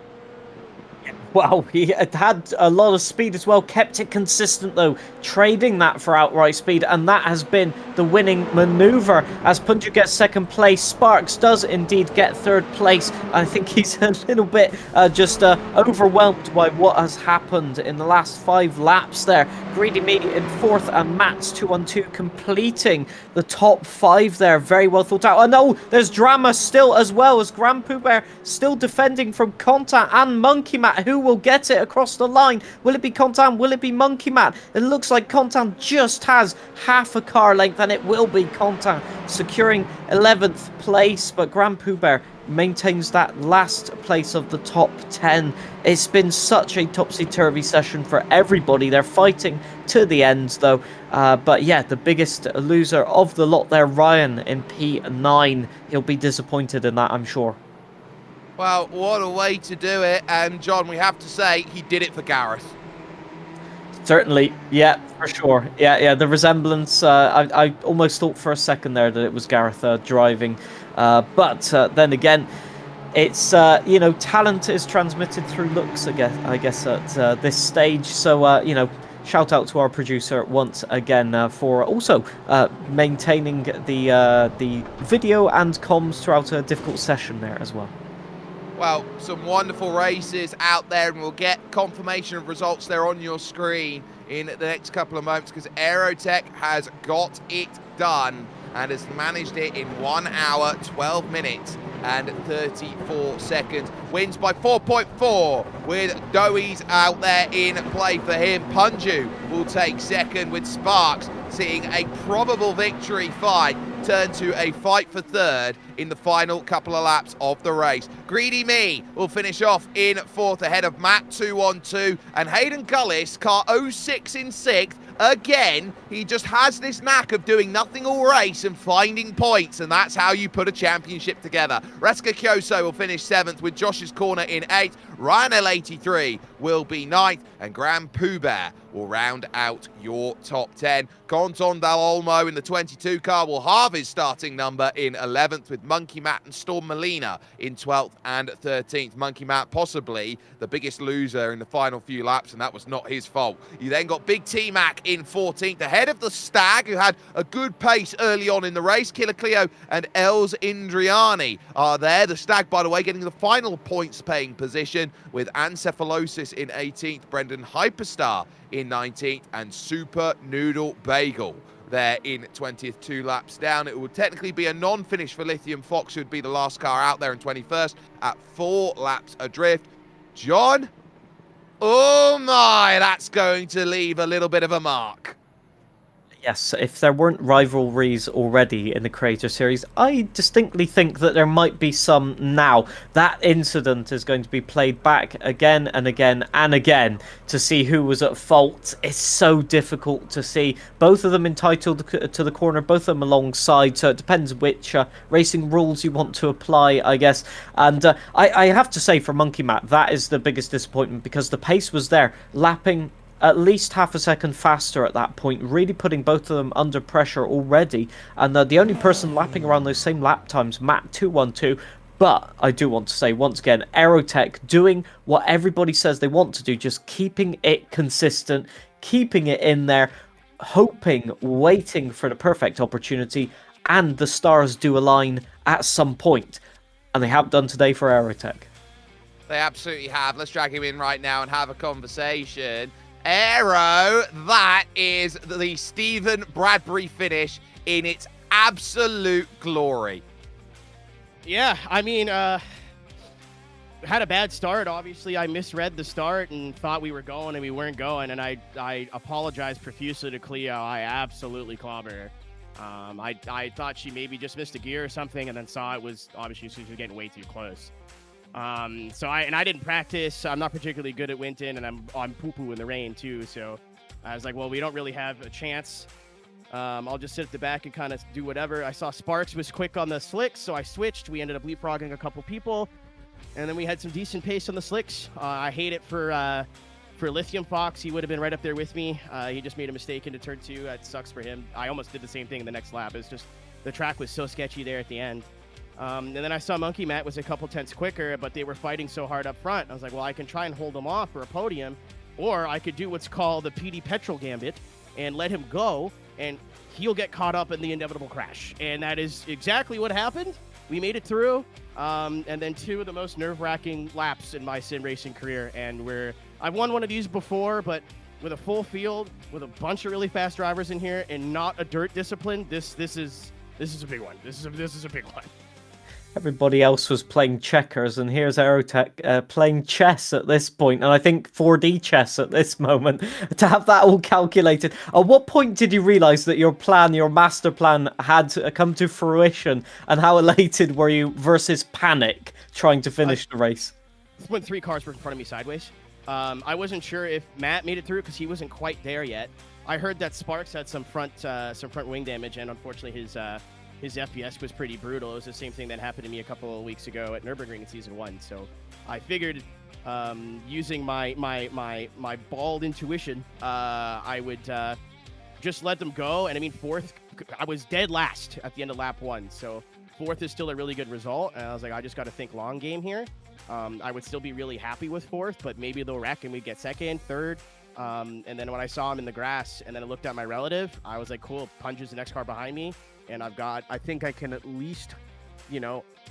Wow, he had a lot of speed as well, kept it consistent though, trading that for outright speed, and that has been the winning maneuver. As Punju gets second place, Sparks does indeed get third place. I think he's a little bit just overwhelmed by what has happened in the last 5 laps there. Greedy Me in fourth, and Matt's 2-on-2 completing the top 5 there. Very well thought out. And oh, there's drama still as well, as Grand Pooh Bear still defending from Contant and Monkey Matt. Who will get it across the line? Will it be Contant? Will it be Monkey Matt? It looks like Contant just has half a car length, and it will be Contant securing 11th place, but Grand Pooh Bear maintains that last place of the top 10. It's been such a topsy-turvy session for everybody. They're fighting to the end though, but yeah, the biggest loser of the lot there, Ryan in P9. He'll be disappointed in that, I'm sure. Well, what a way to do it. And John, we have to say, he did it for Gareth. Certainly, yeah, for sure. Yeah, the resemblance, I almost thought for a second there that it was Gareth driving. But then again, it's, talent is transmitted through looks, I guess at this stage. So, shout out to our producer once again for also maintaining the video and comms throughout a difficult session there as well. Well, some wonderful races out there, and we'll get confirmation of results there on your screen in the next couple of moments, because Aerotech has got it done and has managed it in 1 hour, 12 minutes and 34 seconds. Wins by 4.4 with Doey's out there in play for him. Punju will take second, with Sparks seeing a probable victory fight turn to a fight for third in the final couple of laps of the race. Greedy Me will finish off in fourth ahead of Matt 2-on-2, and Hayden Gullis, car 06 in sixth. Again, he just has this knack of doing nothing all race and finding points, and that's how you put a championship together. Reska Kyoso will finish 7th, with Josh's Corner in 8th. Ryan L83 will be 9th, and Grand Pooh Bear will round out your top 10. Conton Dal Olmo in the 22 car will halve his starting number in 11th, with Monkey Matt and Storm Molina in 12th and 13th. Monkey Matt possibly the biggest loser in the final few laps, and that was not his fault. You then got Big T-Mac in 14th, ahead of the Stag, who had a good pace early on in the race. Killer Cleo and Els Indriani are there. The Stag, by the way, getting the final points-paying position, with Ancephalosis in 18th, Brendan Hyperstar in 19th, and Super Noodle Bagel there in 20th, 2 laps down. It would technically be a non-finish for Lithium Fox, who would be the last car out there in 21st at 4 laps adrift. John, oh my, that's going to leave a little bit of a mark. Yes, if there weren't rivalries already in the Creator Series, I distinctly think that there might be some now. That incident is going to be played back again and again and again to see who was at fault. It's so difficult to see. Both of them entitled to the corner, both of them alongside, so it depends which racing rules you want to apply, I guess. And I have to say, for Monkey Matt, that is the biggest disappointment, because the pace was there, lapping at least half a second faster at that point, really putting both of them under pressure already. And the only person lapping around those same lap times, Matt 2-1-2. But I do want to say, once again, Aerotech doing what everybody says they want to do, just keeping it consistent, keeping it in there, hoping, waiting for the perfect opportunity, and the stars do align at some point. And they have done today for Aerotech. They absolutely have. Let's drag him in right now and have a conversation. Aero, that is the Stephen Bradbury finish in its absolute glory. Yeah, I mean, had a bad start. Obviously, I misread the start and thought we were going and we weren't going, and I apologized profusely to Cleo. I absolutely clobbered her. I thought she maybe just missed a gear or something, and then saw it was obviously she was getting way too close. So I didn't practice. I'm not particularly good at Winton, and I'm poo-poo in the rain too. So I was like, well, we don't really have a chance. I'll just sit at the back and kind of do whatever. I saw Sparks was quick on the slicks, so I switched. We ended up leapfrogging a couple people, and then we had some decent pace on the slicks. I hate it for Lithium Fox. He would have been right up there with me. He just made a mistake into turn 2. That sucks for him. I almost did the same thing in the next lap. It's just the track was so sketchy there at the end. And then I saw Monkey Matt was a couple tenths quicker, but they were fighting so hard up front. I was like, well, I can try and hold them off for a podium, or I could do what's called the PD Petrol Gambit and let him go, and he'll get caught up in the inevitable crash. And that is exactly what happened. We made it through, and then 2 of the most nerve-wracking laps in my sim racing career. And I've won one of these before, but with a full field, with a bunch of really fast drivers in here, and not a dirt discipline, this is a big one. This is a big one. Everybody else was playing checkers, and here's Aerotech playing chess at this point, and I think 4D chess at this moment, to have that all calculated. At what point did you realise that your master plan had come to fruition, and how elated were you versus panic trying to finish the race? When 3 cars were in front of me sideways. I wasn't sure if Matt made it through because he wasn't quite there yet. I heard that Sparks had some front wing damage, and unfortunately his FPS was pretty brutal. It was the same thing that happened to me a couple of weeks ago at Nürburgring in Season 1. So I figured, using my bald intuition, I would just let them go. And I mean, 4th, I was dead last at the end of lap 1. So 4th is still a really good result. And I was like, I just got to think long game here. I would still be really happy with 4th, but maybe they'll wreck and we get 2nd, 3rd. And then when I saw him in the grass and then I looked at my relative, I was like, cool, punches the next car behind me. And I think I can at least,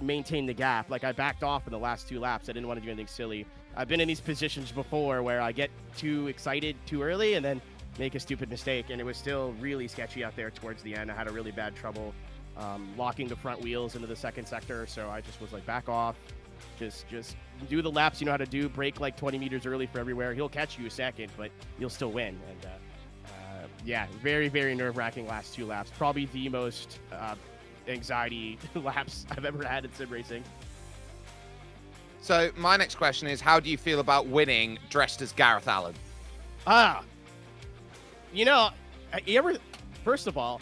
maintain the gap. Like, I backed off in the last 2 laps. I didn't want to do anything silly. I've been in these positions before where I get too excited too early and then make a stupid mistake. And it was still really sketchy out there towards the end. I had a really bad trouble locking the front wheels into the 2nd sector. So I just was like, back off. Just do the laps you know how to do. Brake like 20 meters early for everywhere. He'll catch you a second, but you'll still win. And yeah, very, very nerve-wracking last 2 laps. Probably the most anxiety laps I've ever had in sim racing. So my next question is, how do you feel about winning dressed as Gareth Allen? First of all,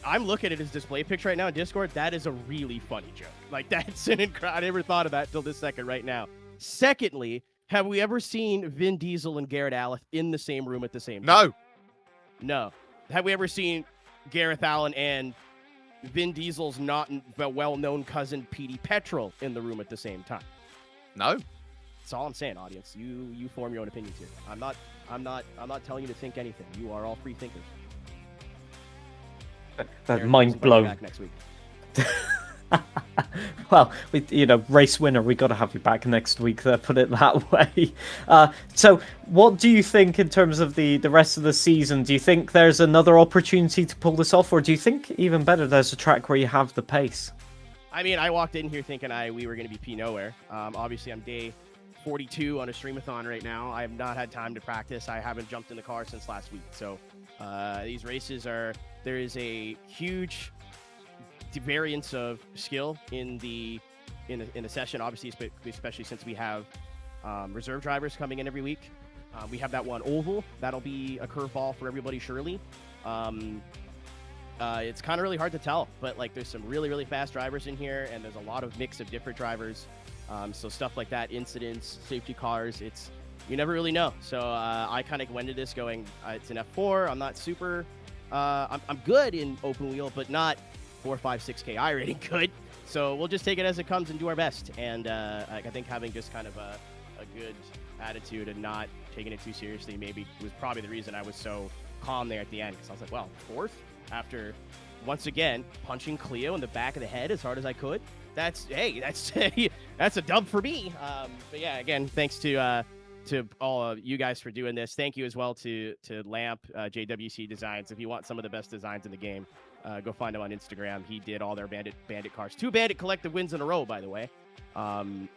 I'm looking at his display picture right now in Discord. That is a really funny joke. Like, that's an incredible. I never thought of that till this second right now. Secondly, have we ever seen Vin Diesel and Garrett Allen in the same room at the same time? No. Have we ever seen Gareth Allen and Vin Diesel's not well-known cousin PD Petrol in the room at the same time? No. That's all I'm saying, audience. You form your own opinions here. I'm not telling you to think anything. You are all free thinkers. That mind blown. Back next week. Well, race winner, we got to have you back next week. Put it that way. So, what do you think in terms of the rest of the season? Do you think there's another opportunity to pull this off, or do you think even better there's a track where you have the pace? I mean, I walked in here thinking we were going to be P nowhere. Obviously, I'm day 42 on a streamathon right now. I have not had time to practice. I haven't jumped in the car since last week. So these races there is a huge variance of skill in the session, obviously, especially since we have reserve drivers coming in every week. We have that one oval that'll be a curveball for everybody, surely. It's kind of really hard to tell, but like there's some really, really fast drivers in here, and there's a lot of mix of different drivers. So stuff like that, incidents, safety cars, you never really know. So I kind of went into this going, it's an F4. I'm not super, I'm good in open wheel, but not 4, 5, 6K iRating good. So we'll just take it as it comes and do our best. And I think having just kind of a good attitude and not taking it too seriously maybe was probably the reason I was so calm there at the end. Because I was like, well, 4th after once again punching Cleo in the back of the head as hard as I could. That's a dub for me. But yeah, again, thanks to all of you guys for doing this. Thank you as well to Lamp, JWC Designs. If you want some of the best designs in the game, go find him on Instagram. He did all their bandit cars. 2 bandit collective wins in a row, by the way. And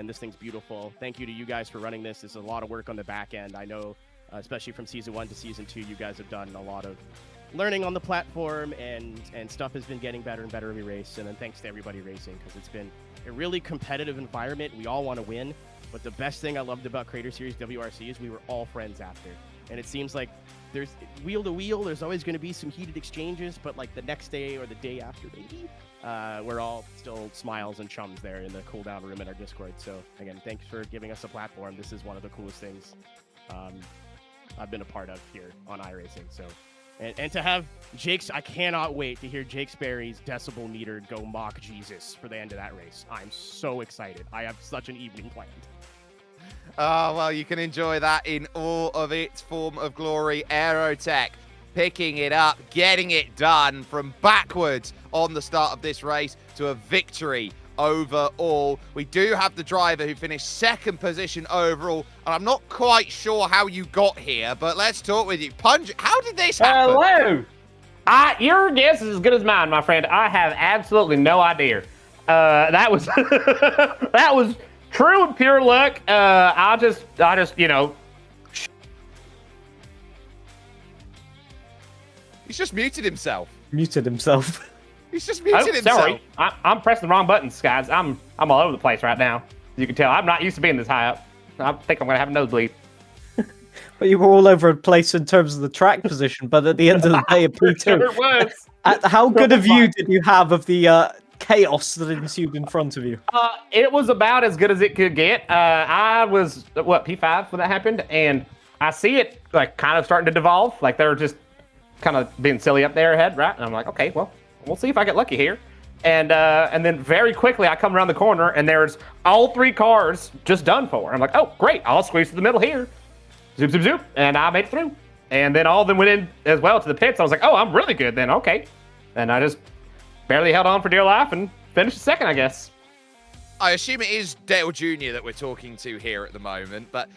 this thing's beautiful. Thank you to you guys for running this. This is a lot of work on the back end. I know, especially from season 1 to season 2, you guys have done a lot of learning on the platform, and stuff has been getting better and better every race. And then thanks to everybody racing, because it's been a really competitive environment. We all want to win. But the best thing I loved about Creator Series WRC is we were all friends after. And it seems like there's wheel to wheel, there's always going to be some heated exchanges, but like the next day or the day after, maybe, we're all still smiles and chums there in the cool down room in our Discord. So again, thanks for giving us a platform. This is one of the coolest things I've been a part of here on iRacing. So And to have Jake's, I cannot wait to hear Jake Sperry's decibel meter go mock Jesus for the end of that race. I'm so excited. I have such an evening planned. Oh, well, you can enjoy that in all of its form of glory. Aerotech picking it up, getting it done from backwards on the start of this race to a victory overall. We do have the driver who finished second position overall, and I'm not quite sure how you got here, but let's talk with you. Punj, how did this happen? Hello. Your guess is as good as mine, my friend. I have absolutely no idea. That was that was true and pure luck. I just, He's just muted himself. Muted himself. He's just muted himself. Sorry. I'm pressing the wrong buttons, guys. I'm all over the place right now. As you can tell, I'm not used to being this high up. I think I'm gonna have a nosebleed. Well, you were all over the place in terms of the track position, but at the end of the day, a P2. Sure it was. How good a view did you have of the chaos that ensued in front of you? It was about as good as it could get. I was P5 when that happened, and I see it like kind of starting to devolve. Like they're just kind of being silly up there ahead, right? And I'm like, okay, well, we'll see if I get lucky here. And then very quickly I come around the corner and there's all 3 cars just done for. I'm like, oh, great, I'll squeeze to the middle here. Zoop, zoop, zoop. And I made it through. And then all of them went in as well to the pits. I was like, oh, I'm really good then. Okay. And I just barely held on for dear life and finished second, I guess. I assume it is Dale Jr. that we're talking to here at the moment, but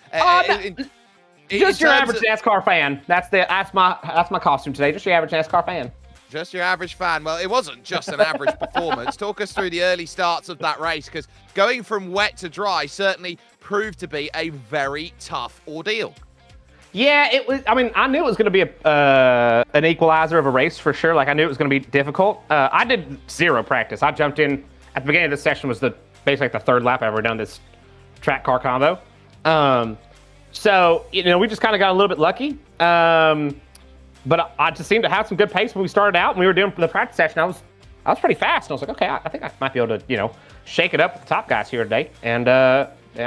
just your average NASCAR fan. That's my costume today. Just your average NASCAR fan. Just your average fan. Well, it wasn't just an average performance. Talk us through the early starts of that race, because going from wet to dry certainly proved to be a very tough ordeal. Yeah, it was. I mean, I knew it was going to be an equalizer of a race for sure. Like I knew it was going to be difficult. I did 0 practice. I jumped in at the beginning of this session. Was basically the 3rd lap I've ever done this track car combo. So we just kind of got a little bit lucky. But I just seemed to have some good pace when we started out, and we were doing the practice session. I was pretty fast, and I was like, okay, I think I might be able to shake it up with the top guys here today, and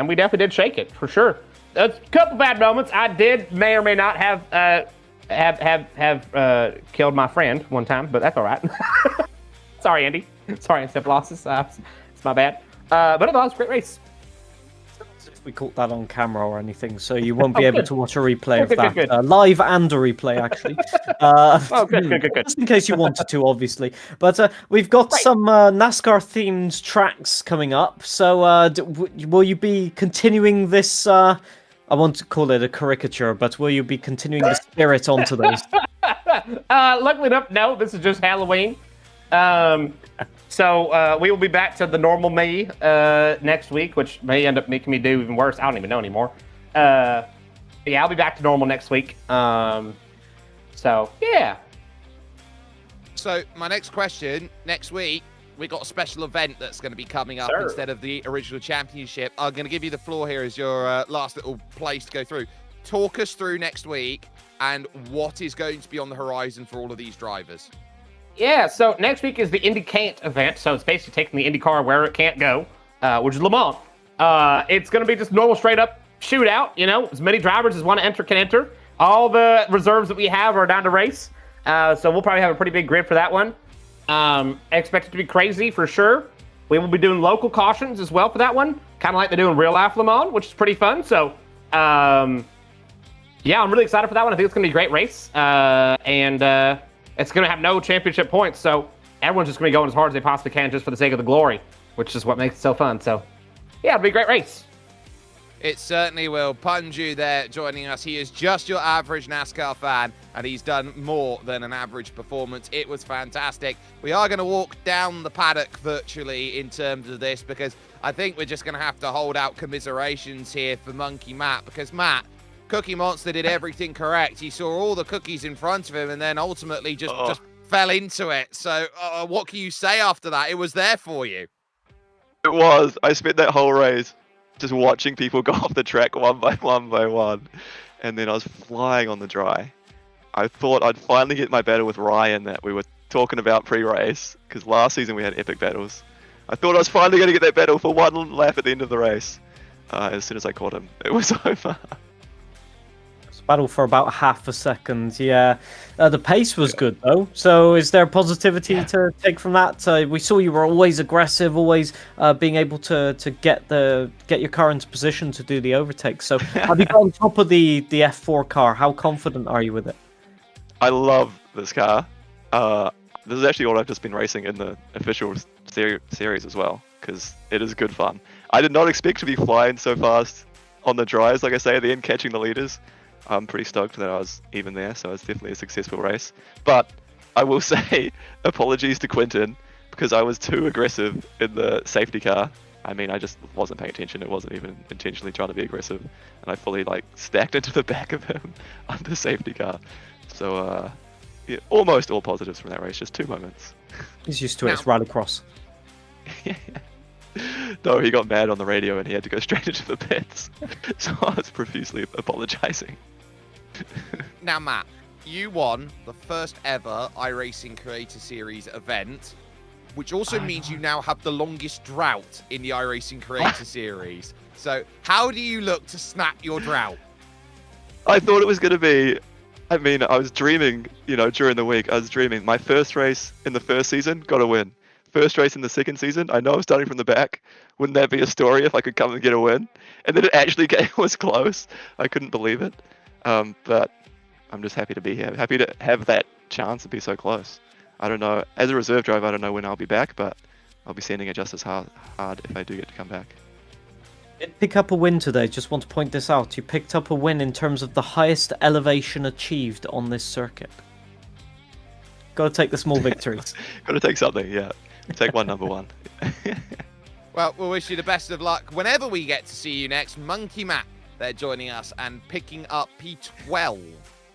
we definitely did shake it for sure. A couple bad moments. I may or may not have killed my friend one time, but that's all right. Sorry, Andy. Sorry, Step losses. It's my bad. But otherwise, great race. We caught that on camera or anything, so you won't be able good. to watch a replay of Good, that. good, good. Live and a replay, actually. Good. Just in case you wanted to, obviously. But we've got some NASCAR-themed tracks coming up, so will you be continuing this... I want to call it a caricature, but will you be continuing the spirit onto those? Luckily enough, no. This is just Halloween. So we will be back to the normal me next week, which may end up making me do even worse. I don't even know anymore. Yeah, I'll be back to normal next week. So, yeah. So my next question, next week, we got a special event that's going to be coming up instead of the original championship. I'm going to give you the floor here as your last little place to go through. Talk us through next week and what is going to be on the horizon for all of these drivers. Yeah, so next week is the Indy Can't event. So it's basically taking the Indy car where it can't go, which is Le Mans. It's going to be just normal straight up shootout. As many drivers as want to enter can enter. All the reserves that we have are down to race. So we'll probably have a pretty big grid for that one. Expect it to be crazy for sure. We will be doing local cautions as well for that one. Kind of like they do in real life Le Mans, which is pretty fun. So, yeah, I'm really excited for that one. I think it's going to be a great race. And it's going to have no championship points. So everyone's just going to be going as hard as they possibly can just for the sake of the glory, which is what makes it so fun. So, yeah, it'll be a great race. It certainly will. Punju there joining us. He is just your average NASCAR fan, and he's done more than an average performance. It was fantastic. We are going to walk down the paddock virtually in terms of this, because I think we're just going to have to hold out commiserations here for Monkey Matt, because Matt, Cookie Monster did everything correct. He saw all the cookies in front of him and then ultimately just fell into it. So what can you say after that? It was there for you. It was. I spent that whole race just watching people go off the track one by one. And then I was flying on the dry. I thought I'd finally get my battle with Ryan that we were talking about pre-race, because last season we had epic battles. I thought I was finally going to get that battle for one lap at the end of the race. As soon as I caught him, it was over. battle for about half a second. Yeah, the pace was good though. So is there positivity to take from that? We saw you were always aggressive, always being able to get your car into position to do the overtake. So have you got on top of the F4 car? How confident are you with it? I love this car. This is actually what I've just been racing in the official series as well, because it is good fun. I did not expect to be flying so fast on the dries, like I say, at the end, catching the leaders. I'm pretty stoked that I was even there, so it's definitely a successful race. But I will say, apologies to Quinton, because I was too aggressive in the safety car. I mean, I just wasn't paying attention. It wasn't even intentionally trying to be aggressive. And I fully, stacked into the back of him on the safety car. So, yeah, almost all positives from that race, just 2 moments. He's used to it. It's rallycross. No, he got mad on the radio and he had to go straight into the pits. So I was profusely apologizing. Now, Matt, you won the first ever iRacing Creator Series event, which also means you now have the longest drought in the iRacing Creator Series. So how do you look to snap your drought? I thought it was going to be... I mean, I was dreaming, during the week, I was dreaming. My first race in the first season, got a win. First race in the second season, I know I'm starting from the back. Wouldn't that be a story if I could come and get a win? And then it actually was close. I couldn't believe it. But I'm just happy to be here. Happy to have that chance to be so close. I don't know. As a reserve driver, I don't know when I'll be back, but I'll be sending it just as hard if I do get to come back. Did pick up a win today. Just want to point this out. You picked up a win in terms of the highest elevation achieved on this circuit. Got to take the small victories. Got to take something, yeah. Take one, number one. Well, we'll wish you the best of luck whenever we get to see you next. Monkey Matt, they're joining us and picking up P12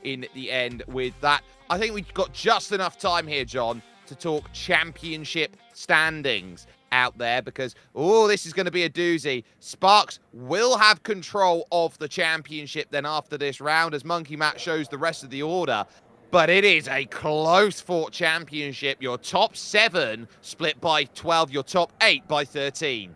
in the end with that. I think we've got just enough time here, John, to talk championship standings out there because, this is going to be a doozy. Sparks will have control of the championship then after this round as Monkey Matt shows the rest of the order. But it is a close-fought championship. Your top 7 split by 12, your top 8 by 13.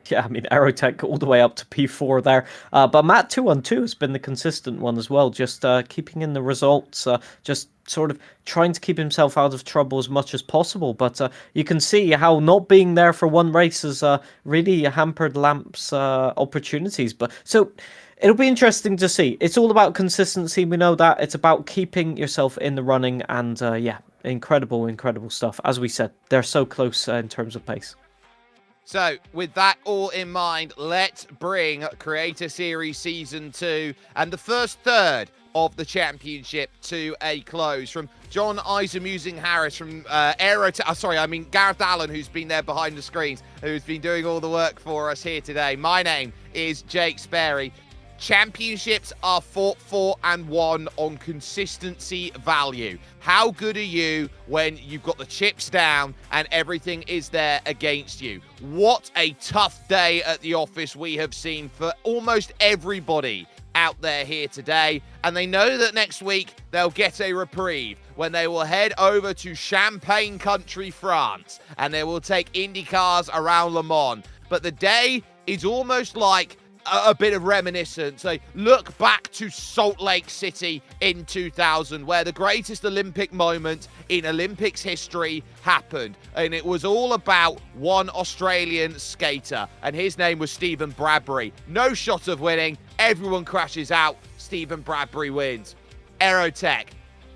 Yeah, I mean, Aerotech all the way up to P4 there. But Matt 2-on-2 has been the consistent one as well, just keeping in the results, just sort of trying to keep himself out of trouble as much as possible. But you can see how not being there for one race has really hampered Lamp's opportunities. But so it'll be interesting to see. It's all about consistency. We know that. It's about keeping yourself in the running. And yeah, incredible stuff. As we said, they're so close in terms of pace. So, with that all in mind, let's bring Creator Series Season 2 and the first third of the championship to a close. From John Isamusing Harris, from Gareth Allen, who's been there behind the screens, who's been doing all the work for us here today. My name is Jake Sperry. Championships are fought for and won on consistency value. How good are you when you've got the chips down and everything is there against you? What a tough day at the office we have seen for almost everybody out there here today. And they know that next week they'll get a reprieve when they will head over to Champagne country, France, and they will take Indy cars around Le Mans. But the day is almost like a bit of reminiscence. They look back to Salt Lake City in 2000, where the greatest Olympic moment in Olympics history happened. And it was all about one Australian skater, and his name was Stephen Bradbury. No shot of winning. Everyone crashes out. Stephen Bradbury wins. Aerotech,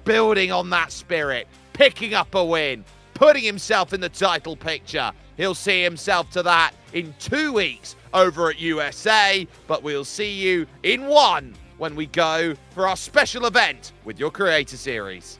building on that spirit, picking up a win, putting himself in the title picture. He'll see himself to that in 2 weeks over at USA, but we'll see you in 1 when we go for our special event with your Creator Series.